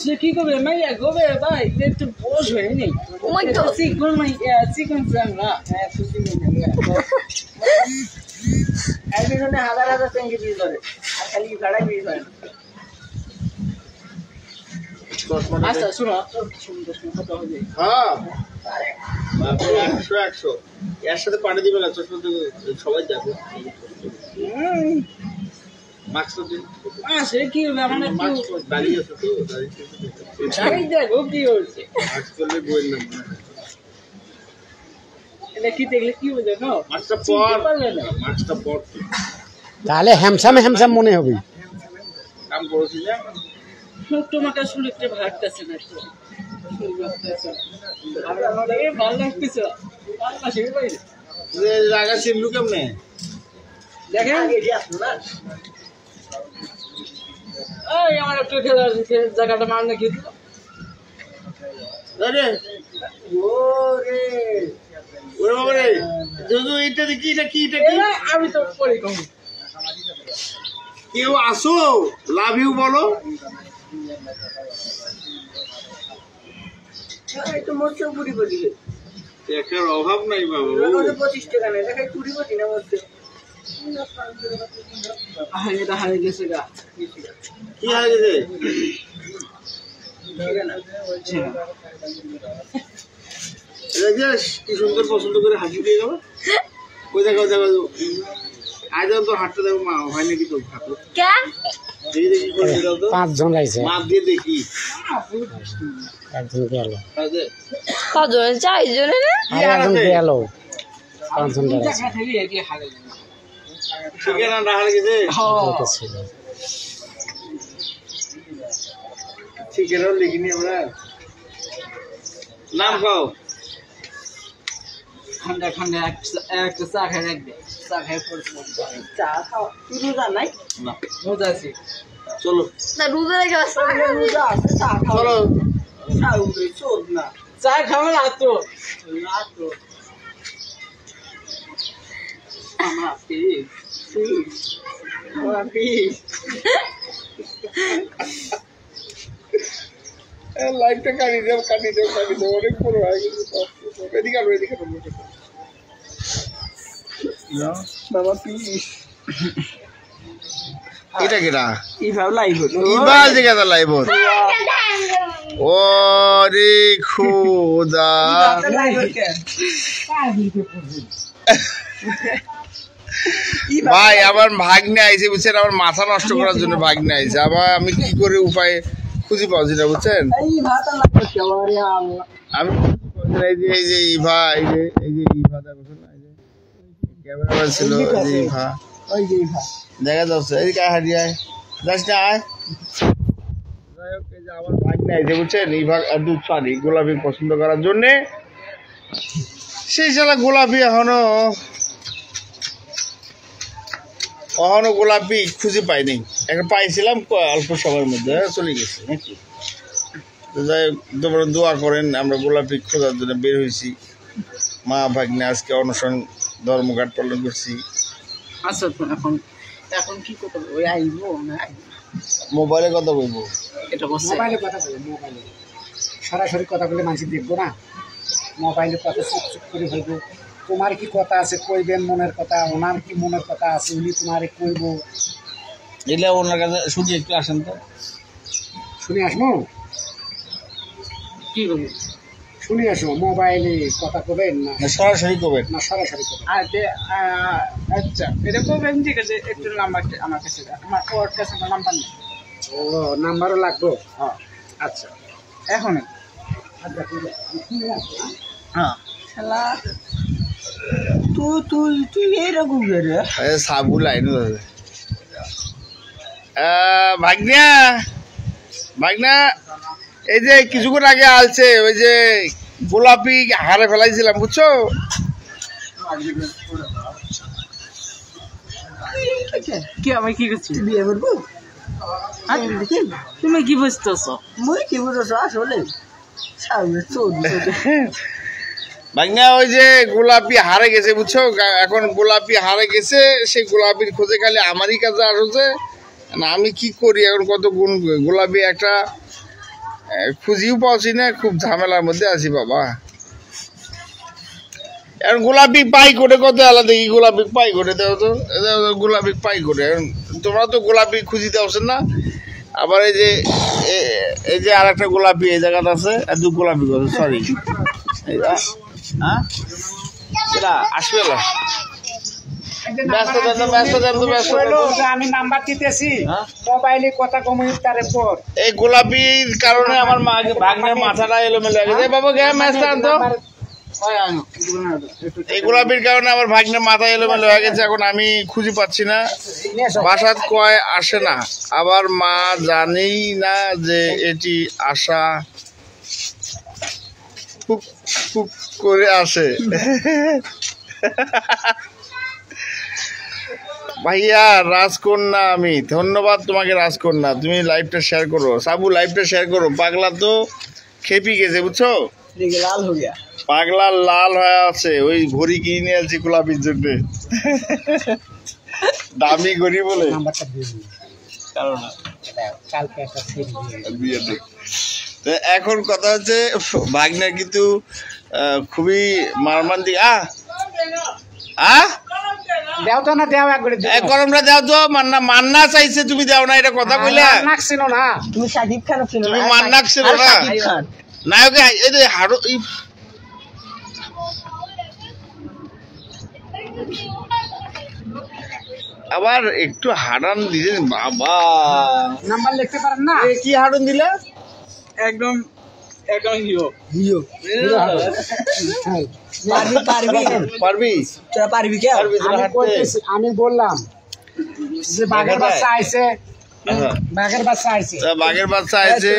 সে কি করবে মাইয়া গোবে ভাই একটু বয়স হয় নাই Oh my God. চিকন চিকন জানলা হ্যাঁ সুশি নেই একজনে হাজার হাজার ট্যাঙ্কি বিয়ে করে আর খালি ভাড়া বিয়ে করে আচ্ছা শোনো সুন্দর কথা হবে হ্যাঁ 100 এর সাথে পানি দিবে না চশমা সবাই যাবে মাস্ক তো দিন সে কি হবে আমার মাস্ক একটু দাঁড়িয়ে আছে তো চাই দেখো কি হচ্ছে মাস্ক করলে বইল না এটা কি দেখলে কি হবে জানো মাস্কটা পর পারলে না মাস্কটা পর তাহলে হ্যামসাম হ্যামসাম মনে হবে। কাম করছি না তোমাকে আসলে একটু ভালো লাগতেছে না তো ভালো লাগতেছে যে জায়গা চিনলু কেমনে দেখেন এটি আসলো না এই আমার একটু খেলার জায়গাটা মার নাকি আরে ওরে ওরে বাবা রে দুদু এটা দেখি এটা কি আমি তো পরে কম কেউ আসো লাভ ইউ বলো একটু মরছে কুড়ি কোটি টাকার অভাব নাই বাবা 25 টাকা নেই দেখাই কুড়ি কোটি না মরছে এটা হারিয়ে গেছে গা কি হয়ে গেছে রাজেশ কি সুন্দর পছন্দ করে হাসি দিয়ে গেল ওই দেখো আজ তো হাঁটতে দেখো মা হয় নাকি তো হাঁটো क्या দেখি দেখি করে দাও তো 5 জন আইছে, মাপ দিয়ে দেখি একজন গেল, कौन चाहिए जो ना আর একজন গেল, 5 জন গেল জায়গা থেকে এগিয়ে হারিয়ে গেল ঠিকানা রাখার গেছে ছিল। ঠিকানাও লিখিনি আমরা নাম খাও ঠান্ডা ঠান্ডা একটা চা খাই রাখবে চা খাই পরে চা খাওয়া তুই রোজা নাই না মজা আছে চলো ना रूदा के वास्ते রোজা আছে চা খাওয়া চলো চা উঠে চোদ না চা খাবে না তো না তো আমার লাইফটা কাটি দেব অনেক বড় হয়ে গেছে এদিকে আলো বাবা প্লিজ এটা কেটা এইভাবে লাইভ হতো ইবাল দিকে তো লাইভ ও রে খোদা লাইভ হতো ভাই আমার ভাগ্নে আইছে বুঝছেন আমার মাথা নষ্ট করার জন্য ভাগ্নে আইছে আবার আমি কি করে উপায় খুঁজে পাচ্ছি না বুঝছেন এই ভাত লাইভ হতো আরে আল্লাহ আমি এই যে ইভা ইভা দেখো না এই যে ক্যামেরাম্যান ছিল এই যে ইভা ওই যে ভাত দেখা যাচ্ছে এদিকে হারিয়ে আয় যাস না আয় যাই হোক এই যে আমার ভাগ্নে আইছে বুঝছেন ইভা দুধ সরি গোলাপি পছন্দ করার জন্যে সেই শালা গোলাপি এখনো গোলাপি খুঁজে পাইনি একটা পাইছিলাম অল্প সময়ের মধ্যে চলে গেছে নাকি তো যাই হোক তোমরা দোয়া করেন আমরা গোলাপি খোঁজার জন্য বের হয়েছি মা ভাগ্নে আজকে অনশন ধর্মঘাট পালন করছি আচ্ছা এখন এখন কি করতে হবে ওই আইবো না মোবাইলে কথা বলবো এটা বলছে মোবাইলে কথা বলে, মোবাইলে সরাসরি কথা বলে মানুষ দেখবো না, মোবাইলে কথা চুপ চুপ করে হইব। তোমার কি কথা আছে কইবেন মনের কথা, ওনার কি মনের কথা আছে উনি তোমারে কইব, এলে ওনার কাছে শুনি একটু আসেন তো শুনে আসবো, কি করবো শুনে আসো। মোবাইলে কথা কবেন না না সরাসরি করবেন না সরাসরি করবেন? আচ্ছা এটা করবেন ঠিক আছে একটু নাম্বারটা আমার কাছে দাও। আমার ওর কাছে নাম্বার নেই ও নাম্বারও লাগবে। হ্যাঁ আচ্ছা এখন আচ্ছা ঠিক আছে, আমি শুনে আসবো, হ্যাঁ? হ্যাঁ শালা তুই এরকম করে সাবু লাইন ভাগ্না এই যে কিছুক্ষণ আগে আলছে ওই যে গোলাপি হারে ফেলাইছিলাম বুঝছো কি আমি কি করছি বিয়ে করবো তুমি কি বুঝতেছো মই কি বুঝছো আসলে সামনে চলছে ভাগনা ওই যে গোলাপি হারে গেছে বুঝছো এখন গোলাপি হারে গেছে সেই গোলাপির খোঁজে খালি আমারই কাছে আসছে না আমি কি করি এখন কত গুণ গোলাপি একটা খুঁজিও পাচ্ছি না খুব ঝামেলার মধ্যে আছি বাবা এখন গোলাপি পাই করে কত আলাদা দেখি গোলাপি পাই করে দেও তো গোলাপি পাই করে তোমরা তো গোলাপি খুঁজি দেওছেন না আবার এই যে আর একটা গোলাপি এই জায়গাটা আছে আর দু গোলাপি কথা সরি হ্যাঁ আসবে না আমি নাম্বার দিতেছি মোবাইলে কথা কমই তার পর এই গোলাপির কারণে আমার ভাগ্নের মাথাটা এলোমেলো হয়ে গেছে বাবা গে ম্যাচটা আনতো এই গোলাপির কারণে আমার ভাগ্নের মাথা এলোমেলো হয়ে গেছে এখন আমি খুঁজে পাচ্ছি না বাসাত কয় আসে না আবার মা জানেই না যে এটি আসা খুব খুব করে আসে ভাইয়া রাজকন্যা আমি ধন্যবাদ তোমাকে রাজকন্যা তুমি লাইভটা শেয়ার করো সাবু লাইভটা শেয়ার করো পাগলা তো খেপি গেছে বুঝছো লাল হয়ে গিয়া পাগলা লাল হয়ে আছে ওই ঘড়ি কিনে আনছি গোলাপির জন্য দামি ঘড়ি বলে নাম্বারটা দিয়ে দিন কারণ কালকে একটা দিয়ে দে তো এখন কথা হচ্ছে ভাগনা কিন্তু খুবই মারমান্দি দেও তো না দেও একবারে গরমটা দাও তো মান্না চাইছে তুমি দাও না এটা কথা কইলে নাকছিল না তুমি শাকিব খান ছিল তুমি মান্না ছিল না নায়কে এই যে হাড়ো আবার একটু হারান দিলেন বাবা নাম্বার লিখতে পারেন না কি হারন দিলে একদম একদম হিরো হিরো পারবি পারবি তোরা পারবি কে আমি বললাম যে বাঘের বাচ্চা আইছে বাঘের বাচ্চা আইছে বাঘের বাচ্চা আছে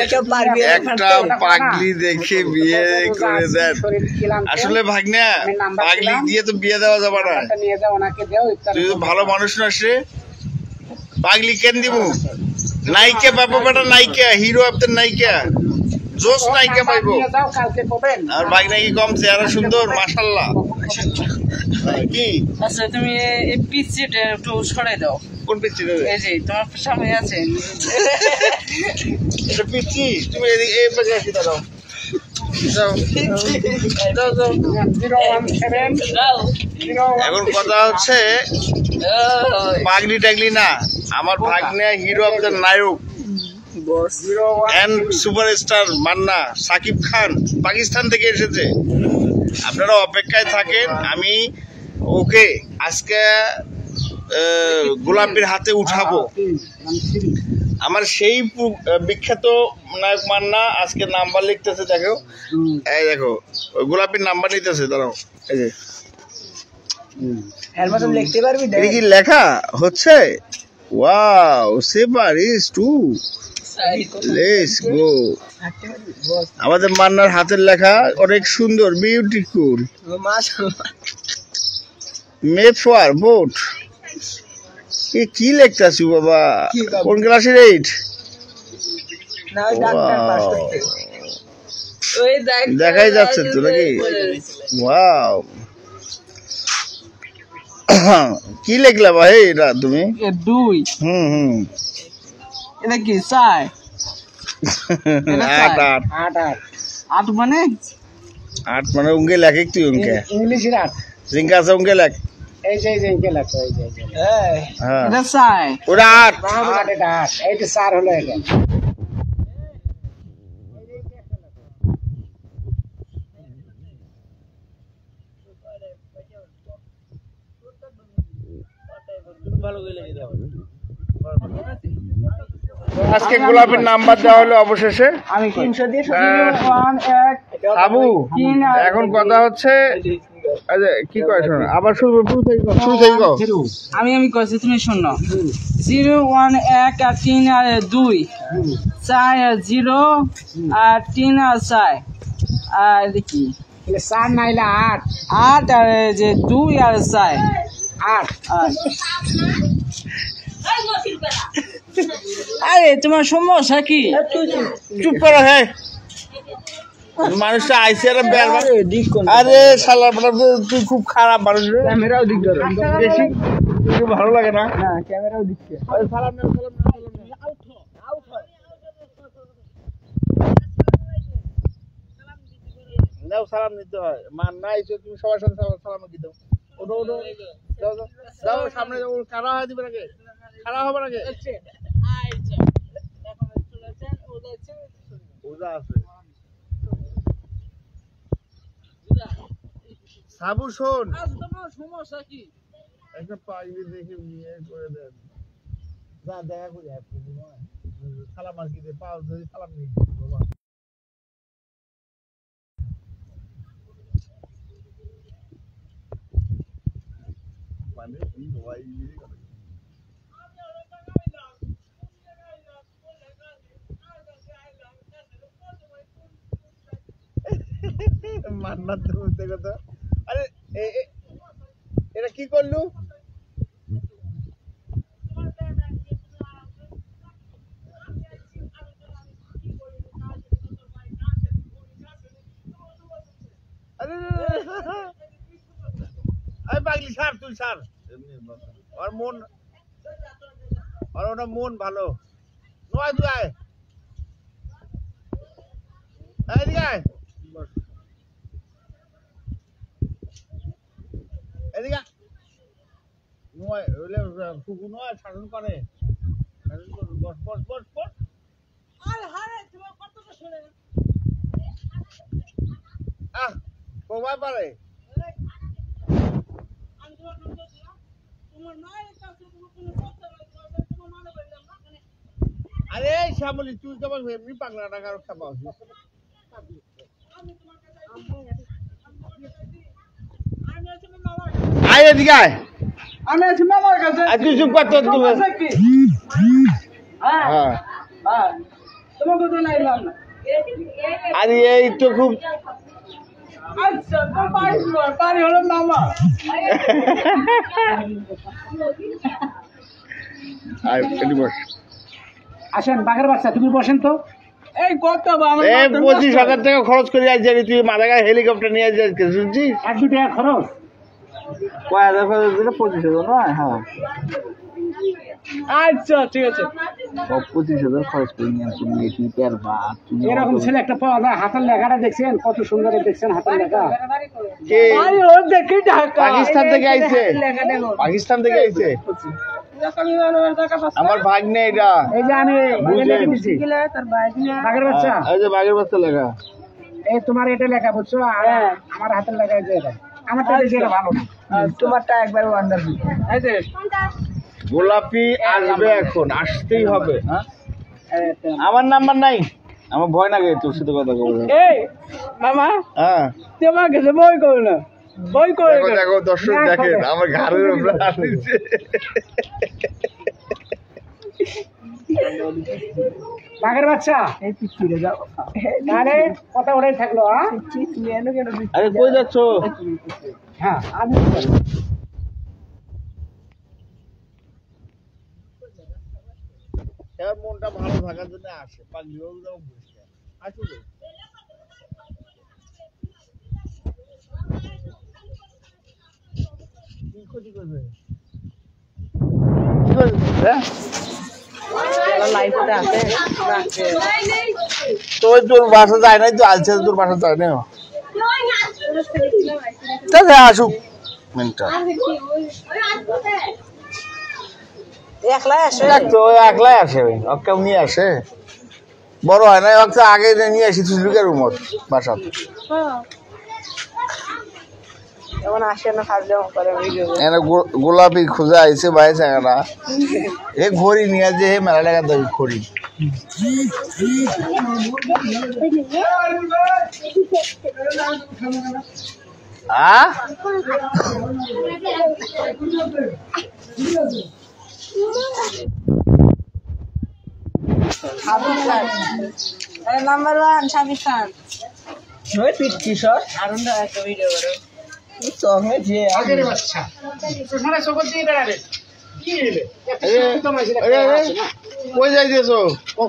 একটা পাগলি দেখে বিয়ে করে দেন আসলে ভাগনা পাগলি দিয়ে তো বিয়ে দেওয়া যাবে না নিয়ে যাও ওনাকে দাও তুই তো ভালো মানুষ না সে পাগলি কেন দিব নায়িকা বাবা বেটা নায়িকা হিরো আপনার নায়িকা জোস নায়িকা পাইবো নিয়ে যাও কালকে পাবেন আর ভাগনা কি কম চেহারা সুন্দর মাশাআল্লাহ কি আচ্ছা তুমি এই পিচিটা একটু সরাই দাও কোন পিচ্ছি এই যে তোমার সামনে আছে এটা পিচ্ছি তুমি এই পাশে আসি দাও এখন কথা হচ্ছে পাগলি টাগলি না আমার ভাগ্নে হিরো অফ দ্য নায়ক এন্ড সুপারস্টার মান্না সাকিব খান পাকিস্তান থেকে এসেছে আপনারা অপেক্ষায় থাকেন আমি ওকে আজকে গোলাপির হাতে উঠাবো আমার সেই বিখ্যাত নায়ক মান্না আজকে নাম্বার লিখতেছে দেখো এই দেখো ওই গোলাপির নাম্বার নিতেছে দাঁড়াও এই যে এর লিখতে পারবি এটা কি লেখা হচ্ছে wow saver is to let's go আমাদের মান্নার হাতের লেখা অনেক সুন্দর বিউটিফুল মেড ফর বোট কি লিখতেছি বাবা কোন ক্লাসের 8 দেখাই যাচ্ছে তো নাকি ওয়াও কি লিখলা ভাই এটা তুমি 2 হুম এটা কি 4 8 মানে 8 মানে উনকে লেখে তুই উনকে ইংলিশের 8 জিঙ্কা আছে উনকে লেখ এই যে ইংকে লেখো এই যে হ্যাঁ এটা 4 ওটা 8 এটা 8 এইটা 4 হলো এটা আজকে গোলাপের নাম্বার দেওয়া হলো অবশেষে আমি 300 দিয়ে 1 আবু এখন কথা হচ্ছে আচ্ছা কি কয় শোনো আবার শুরু থেকে আমি কইছি তুমি শোনো 0 1 1 আর 3 আর 2 4 আর 0 আর 3 আর 4 আর কি 4 নাইলা 8 8 আর যে 2 আর 4 8 আরে তোমার সমস্যা কি? চুপ করো হে মানুষটা আইসে আর আরে শালা বড় তুই খুব খারাপ মানুষ রে ক্যামেরাও দিক ধরো। বেশি তুই ভালো লাগে না না ক্যামেরাও দিচ্ছে। সালাম না নাও সালাম নিতে হয় মান নাই তো তুমি সবার সাথে সালাম কি দাও ওটো ওটো দাও দাও দাও সামনে যাও কারা হয় দিবে নাকি খারাপ হবে নাকি ওজা আছে সাবু শোন তোমার সমস্যা কি? একটা পাগলি দেখে বিয়ে করে দেন যা দেখা করে সালাম আর কি দে পাও যদি সালাম নিয়ে বাবা মানে কি ভাই মান্নাত ধরতে কথা আরে এটা কি করলু আরে আরে পাগলি সার তুই সার আর মন আর ওটা মন ভালো নয় তুই আয় এদিকে আয় এদিকে নয় ওইলে ফুকু নয় শাসন করে বস বস বস বস আহ কবাই পারে আরে শ্যামলি তুই কেমন এমনি পাগলা টাকার খাবা আয় এদিকে আয় আমি আছি মামার কাছে। আর তুই চুপ করতে তুমি সমস্যা কি? হ্যাঁ হ্যাঁ হ্যাঁ তোমাকে তো নাইলাম না। আরে এই তো খুব আচ্ছা তো বাড়ি হলো মামা। আয় এদিকে বস আসেন বাঘের বাচ্চা তুমি বসেন তো এই কত আমার এই 25,000 টাকা খরচ করে আসছে তুই মাথা গায়ে হেলিকপ্টার নিয়ে আসছিস শুনছিস 1-2 টাকা খরচ কয় হাজার খরচ দিলে 25,000 নয়? হ্যাঁ আচ্ছা ঠিক আছে। 25,000 খরচ করে নিয়ে তুমি এটি পারবা তুমি এরকম ছেলে একটা পাওয়া যায় হাতের লেখাটা দেখছেন কত সুন্দর দেখছেন হাতের লেখা কে আরে ও দেখি ঢাকা পাকিস্তান থেকে আইছে লেখা দেখো পাকিস্তান থেকে আইছে আমার ভাগ্নে এটা এই যে আমি বুঝলেন? লেখা দিচ্ছি বাঘের বাচ্চা এই যে বাগের বাচ্চা লেখা এই তোমার এটা লেখা বুঝছো আর আমার হাতের লেখা এই যে এটা আমারটা দেখি এটা ভালো না তোমারটা একবার ওয়ান্ডারফুল। এই যে গোলাপি আসবে এখন আসতেই হবে হ্যাঁ এটা আমার নাম্বার নাই আমার ভয় লাগে তোর সাথে কথা বলতে এই মামা হ্যাঁ তোমার কাছে বই করো না বই করে দেখো দেখো দর্শক দেখেন আমার ঘাড়ের উপরে আসছে বাঘের বাচ্চা এই পিছিয়ে যাও। তাহলে কথা ওটাই থাকলো হ্যাঁ আরে কই যাচ্ছ হ্যাঁ আমি এর মনটা ভালো থাকার জন্য আসে পাগলি হয়ে যাও বুঝতে আসলে কি ক্ষতি করবে হ্যাঁ লাইফটা আছে তো তোর বাসা যায় নাই তো আলছে তোর বাসা যায় না তাহলে আসুক মিনিটটা একলাই আসে দেখ তো ওই একলাই আসে ওকে কেউ নিয়ে আসে বড় হয় না ওকে আগে নিয়ে আসি সুলুকের রুমত বাসা এমন আসে না খাজলে করে ভিডিও এনে গোলাপি খুঁজে আইছে ভাই চাঙাটা এ ঘড়ি নিয়ে যে মেলা লাগা দেয় ঘড়ি নাম্বার 1 শাকিব খান ওই পিট কিশোর আরুন একটা ভিডিও করো আগের বাচ্চা মানে সকল দিয়ে বেড়াবে কি নেবে কই যাইতেছো?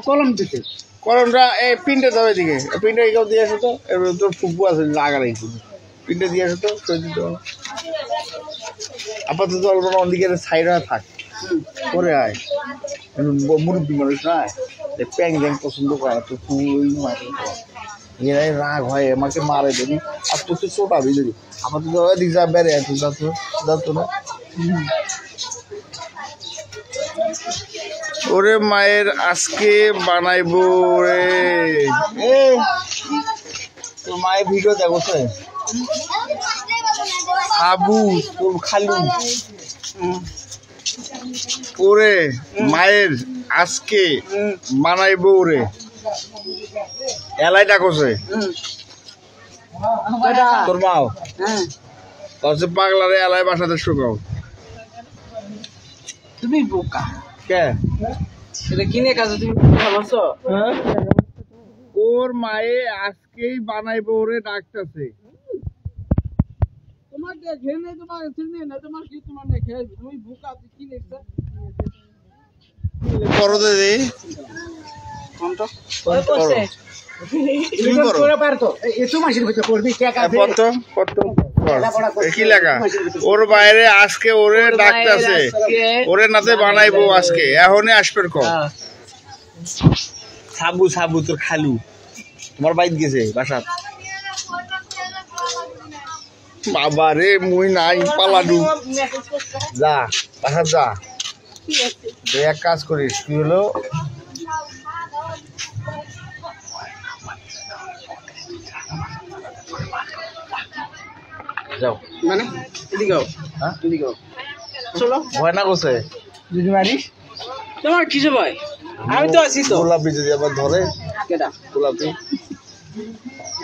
কলম দিতে কলমটা এই পিনটা দাও এদিকে, পিনটা এখানে দিয়ে আসো তো। এর তোর ফুপু আছে লাগা রাখি, পিনটা দিয়ে আসো তো, সই দিতে হবে। আপাতত অল্প অন্দিকে সাইড হয়ে থাক, করে আয়। মুরব্বী মানুষ না, প্যাং জ্যাং পছন্দ করে তো তুই এরাই রাগ হয় আমাকে মারে দেবি, আর তুই তো চোটাবি যদি। আপাতত এদিক যা বেড়ে আছে, যাতো না। ওরে মায়ের আজকে বানাইবো রে। এ তোর মায়ের ভিডিও দেখছে, আবু তোর খালু। ওরে মায়ের আজকে বানাইবো রে, এলাই ডাকছে তোর মাও। কছে পাগলারে এলাই বাসাতে শুকাও। তুমি বোকা, কে এটা কিনে কাজে তুমি ভাবছো? ওর মায়ে আজকেই বানাইবো রে ডাকতেছে। তোমার দেখে নেই, তোমার চিনি না, তোমার কি তোমার দেখে তুমি বোকা, তুই কি দেখছ? করো দে কোনটা ওই করছে তুমি করো করে পারতো এত মাসের ভিতরে করবি টাকা দে কত কত কি লেখা? ওর বাইরে আজকে ওরে ডাকতেছে, ওরে নাতে বানাইবো আজকে, এখনই আসবে কম। সাবু সাবু তোর খালু তোমার বাইক গেছে বাসাত। বাবা রে মুই নাই পালাডু, যা বাসাত যা। এক কাজ করিস, তুই হলো যাও মানে এদিকে যাও, হ্যাঁ এদিকে যাও, চলো। ভয় না করছে যদি মারিস তোমার কিছু ভাই, আমি তো আছি তো। গোলাপি যদি আবার ধরে, কেডা গোলাপি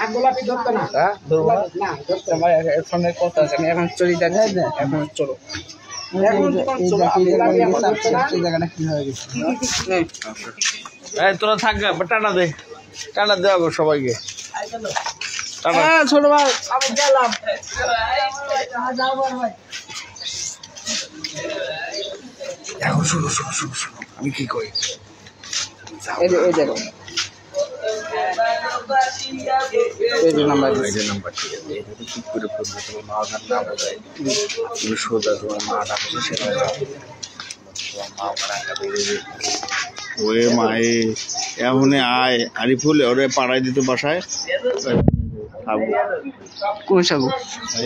এক গোলাপি ধরতো না হ্যাঁ ধরবো না। না ধরতো আমার এখন কথা আছে, আমি এখন চলি যাচ্ছি, এখন চলো। এখন চলো গোলাপি এখন ধরতো না জায়গাটা কি হয়ে গেছে? এই তোরা থাকবে, টানা দে, টানা দে আগো সবাইকে টানা। হ্যাঁ ছোট ভাই, আমি গেলাম। এখন শুনো শুনো শুনো শুনো আমি কি করি। এই যে দেখো, এই যে নাম্বার নাম্বার ঠিক আছে, এটা ঠিক করে করবে। তোমার মা ওখানে না বোঝায়, তুমি সোজা তোমার মা ডাকছে সেটা তোমার মা ওখানে একটা বেরিয়ে ওরে মায়ে এমনে আয় আরিফুল ওরে পাড়ায় দিত বাসায়। সাবু কোন সাবু?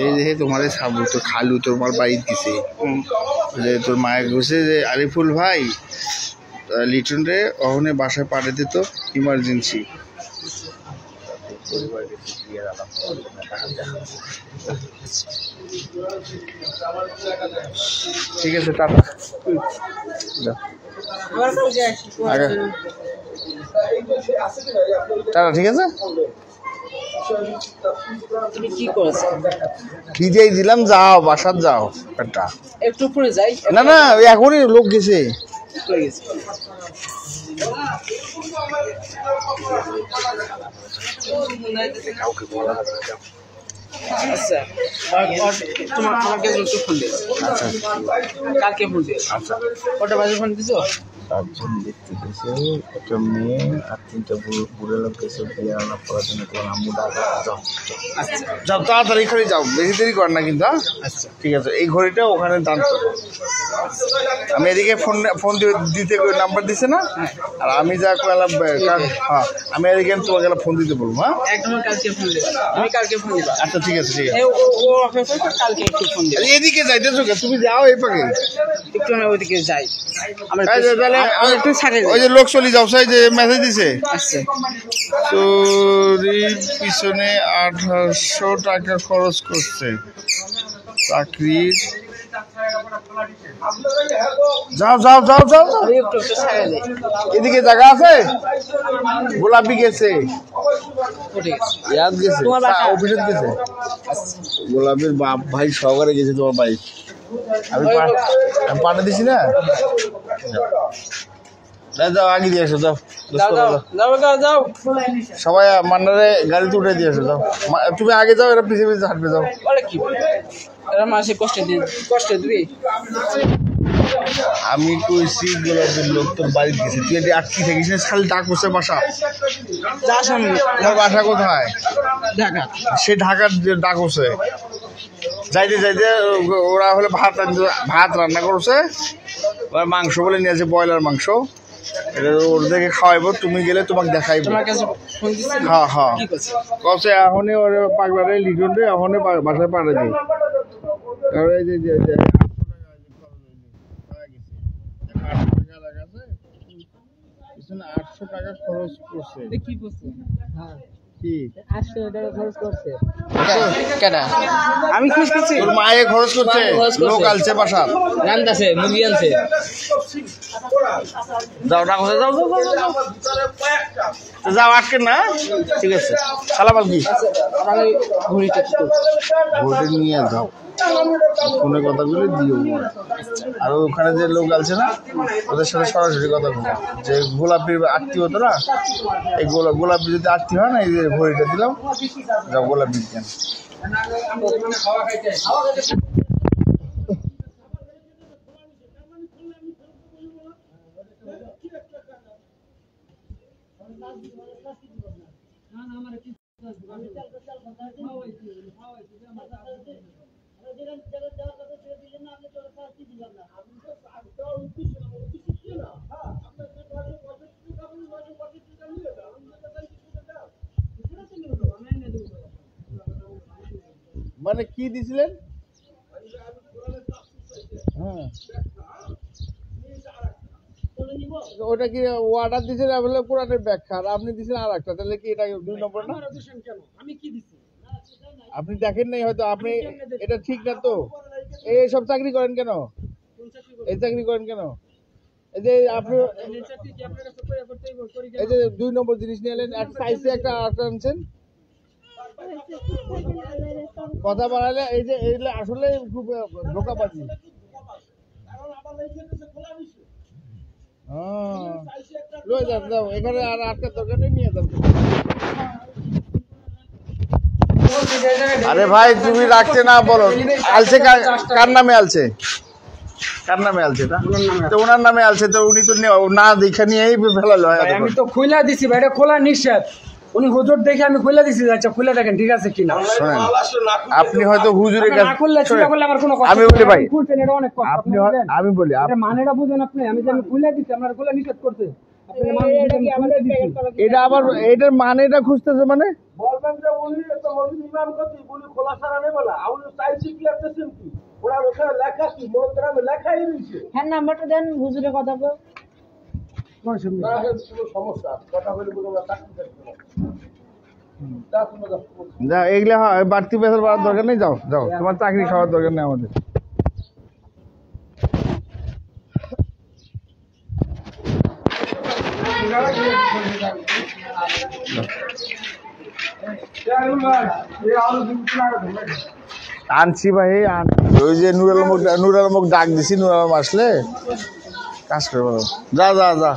এই যে তোমার সাবু তো খালু তোমার বাড়ি দিছে, যে তোর মায়ের ঘুষে যে আরিফুল ভাই লিটন রে ওখানে বাসায় পাঠিয়ে দিত ইমার্জেন্সি। ঠিক আছে টাটা, টাটা ঠিক আছে। তুমি কি করেছো? ভিজেই দিলাম, যাও বাসার যাও একটা। একটু পরে যাই। না না ওই এখনই লোক গেছে। চলে গেছে। কাউকে বলা যাবে না, যাও। আচ্ছা তোমার আমাকে একটু ফোন দিও। আচ্ছা কালকে ফোন দিও। আচ্ছা কটা বাজে ফোন দিছো? 4 জন দেখতে গেছে, একটা মেয়ে আর 3টা বুড়ো লোক গেছে বিয়ে রান্না করার জন্য। তোমার আম্মু ডাকা, যাও আচ্ছা যাও তাড়াতাড়ি এখানে যাও, বেশি দেরি কর না কিন্তু। আচ্ছা ঠিক আছে, এই ঘড়িটা ওখানে দান করো। আমি এদিকে ফোন দিতে নাম্বার দিছে না, আর আমি যা কইলাম হ্যাঁ আমি এদিকে তোমাকে ফোন দিতে বলবো। হ্যাঁ একদম কালকে ফোন দিবা, তুমি কালকে ফোন দিবা। আচ্ছা ঠিক আছে ঠিক আছে। ও অফিসে কালকে একটু ফোন দিবা। এদিকে যাইতেছো কে? তুমি যাও এই পাকে, একটু আমি ওইদিকে যাই। আমার এই যে তাহলে আমি একটু সাইডে ওই যাই। যে লোক চলে যাও, সেই যে মেসেজ দিছে আচ্ছা চুরির পিছনে 1800 টাকা খরচ করছে চাকরির। যাও যাও যাও যাও যাও। আমি একটু সাইডে যাই। এদিকে জায়গা আছে, গোলাপি গেছে, উঠে গেছে। ইয়াদ গেছে, তোমার বাসা? অফিসে গেছে। গোলাপের বাপ ভাই সহকারে গেছে তোমার বাইক। আমি পাঠিয়ে দিছি না। যাও আগে দিয়ে এসো যাও যাও যাও যাও যাও যাও সবাই মান্নারে গাড়িতে উঠে দিয়ে এসো যাও তুমি আগে যাও, এরা পিছিয়ে পিছিয়ে হাঁটবে যাও। বলে কি এরা মাসে কষ্ট দিবি আমি কইছি গোলাপের লোক তোর বাড়ি গেছে, তুই এটি আটকি থাকিস না, খালি ডাক বসে বাসা। যাস আমি তোমার বাসা কোথায়? ঢাকা সে ঢাকার ডাক বসে যাইতে যাইতে ওরা হলে ভাত রান্না করছে, ওরা মাংস বলে নিয়েছে, ব্রয়লার মাংস, এটা ওদেরকে খাওয়াইবো, তুমি গেলে তোমাকে দেখাইবো। তোমার কাছে ফোন দিছি হ্যাঁ হ্যাঁ কি করছে কছে এখনই ওর পাগলারে লিটন রে এখনই বাসায় পাঠিয়ে দিই। কারণ এই যে 800 টাকা খরচ করছে। কি করছে কি 800 টাকা খরচ করছে কেডা আমি খুশ করছি তোর মায়ে খরচ করছে, লোক আলছে বাসা রান্দাছে মুরগি আনছে যাও না কোথায় যাও যাও আটকে না, ঠিক আছে সালামাল কি আমার ঘড়িটা কি করছে ভোটে নিয়ে যাও, ফোনে কথাগুলো দিও, আর ওখানে যে লোক আছে না ওদের সাথে সরাসরি কথা বলো, যে গোলাপির আত্মীয় হতো না, এই গোলাপি যদি আত্মীয় হয় না, এই যে ঘড়িটা দিলাম, যাও গোলাপি কেন। মানে কি দিছিলেন? হ্যাঁ ওটা কি অর্ডার দিয়েছেন বলে পুরানের ব্যাখ্যা, আর আপনি দিয়েছেন আর একটা, তাহলে কি এটা 2 নম্বর না? আপনি দেখেন নাই হয়তো, আপনি এটা ঠিক না তো। এইসব চাকরি করেন কেন? এই চাকরি করেন কেন? এই যে আপনি এই যে 2 নম্বর জিনিস নিয়ে এলেন, এক সাইজে একটা আনছেন, কথা বাড়ালে এই যে এইগুলো আসলে খুব ধোকাবাজি। লয়ে যান, যাও এখানে আর আটকার দরকার নেই, নিয়ে যান। আরে ভাই তুমি রাখতে না বলো, আলছে কার নামে আলছে? কার নামে আলছে? তো ওনার নামে আলছে, তো উনি তো না দেখে নিয়েই ফেলালো। আমি তো খুলে দিছি ভাই, এটা খোলা নিষেধ, উনি হুজুর দেখে আমি খুলে দিছি। আচ্ছা খুলে দেখেন ঠিক আছে কিনা। শোনেন, আপনি হয়তো হুজুরের কাছে, আমি বলি ভাই আমি বলি মানেটা বুঝেন আপনি, আমি যে আমি খুলে দিছি, আপনার খোলা নিষেধ করছে, এটা আবার এটার মানেটা খুঁজতেছে, মানে বলবেন যে উনি তো মসজিদ ইমাম করতে উনি খোলা ছাড়া নেই বলা, উনি চাইছি কি আসতেছেন কি, ওরা ওখানে লেখা কি মোহতরামে লেখাই রয়েছে। হ্যাঁ নাম্বারটা দেন, হুজুরের কথা বল। কোনো সমস্যা কথা বলে বলে আমরা চাকরি করতে যা এগুলা হয়, বাড়তি বেতন বাড়ার দরকার নেই, যাও যাও, তোমার চাকরি খাওয়ার দরকার নেই আমাদের। আনছি ভাই, ওই যে নুর আলমক ডাক দিছি, নুর আলম আসলে কাজ করে বলো, যা যা যা।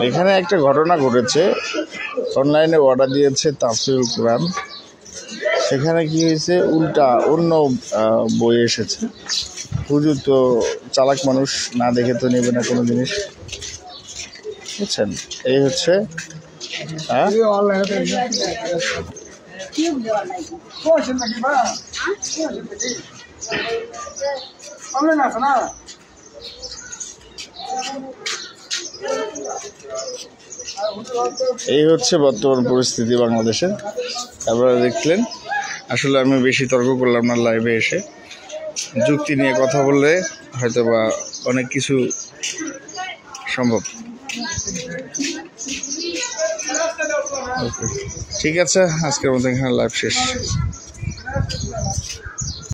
এখানে একটা ঘটনা ঘটেছে, অনলাইনে অর্ডার দিয়েছে তাফসীরুল কুরআন, সেখানে কি হয়েছে, উল্টা অন্য বই এসেছে। হুজুর তো চালাক মানুষ, না দেখে তো নেবে না কোনো জিনিস, বুঝছেন? এই হচ্ছে এই হচ্ছে বর্তমান পরিস্থিতি বাংলাদেশে। আপনারা দেখলেন, আসলে আমি বেশি তর্ক করলাম না লাইভে এসে, যুক্তি নিয়ে কথা বললে হয়তো বা অনেক কিছু সম্ভব। ঠিক আছে, আজকের মতো এখানে লাইভ শেষ।